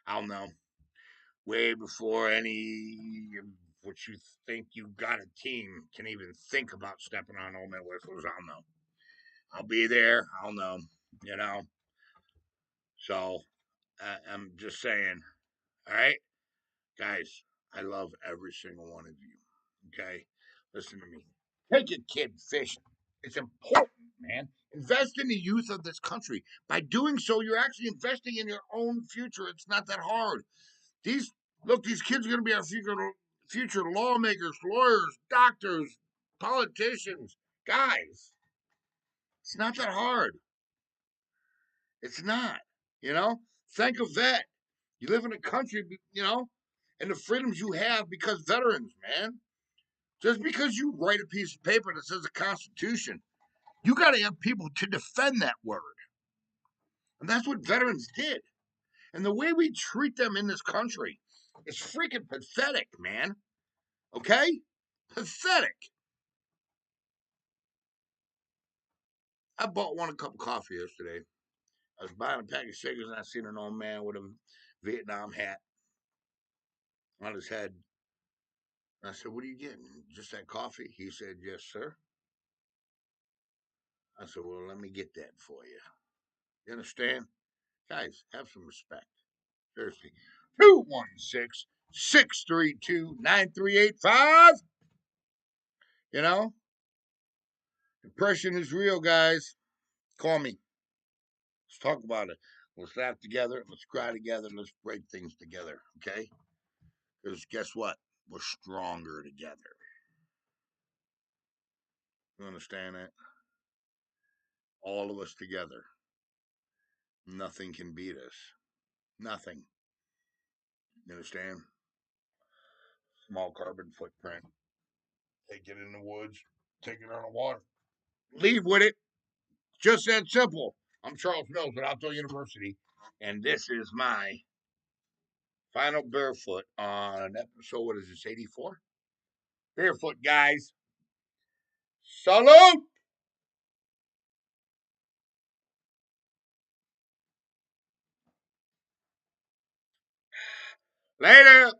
I'll know way before any what you think you got a team can even think about stepping on Old Man Whistler's. I'll know. I'll be there. I'll know. You know. So I'm just saying. All right, guys. I love every single one of you. Okay, listen to me. Take a kid fishing. It's important, man. Invest in the youth of this country. By doing so, you're actually investing in your own future. It's not that hard. These these kids are going to be our future lawmakers, lawyers, doctors, politicians, guys. It's not that hard. It's not. You know, think of that. You live in a country, and the freedoms you have because veterans, man. Just because you write a piece of paper that says the Constitution, you got to have people to defend that word. And that's what veterans did. And the way we treat them in this country is freaking pathetic, man. Okay? Pathetic. I bought one a cup of coffee yesterday. I was buying a pack of cigarettes and I seen an old man with a Vietnam hat on his head. And I said, "What are you getting? Just that coffee?" He said, "Yes, sir." I said, "Well, let me get that for you." You understand? Guys, have some respect. Seriously. 216-632-9385. You know, depression is real, guys. Call me. Let's talk about it. Let's laugh together. Let's cry together. Let's break things together. Okay? Because guess what? We're stronger together. You understand that? All of us together. Nothing can beat us. Nothing. You understand? Small carbon footprint. Take it in the woods. Take it on the water. Leave with it. Just that simple. I'm Charles Mills at Outdoor University, and this is my final barefoot on episode, what is this, 84? Barefoot, guys. Salute! Later!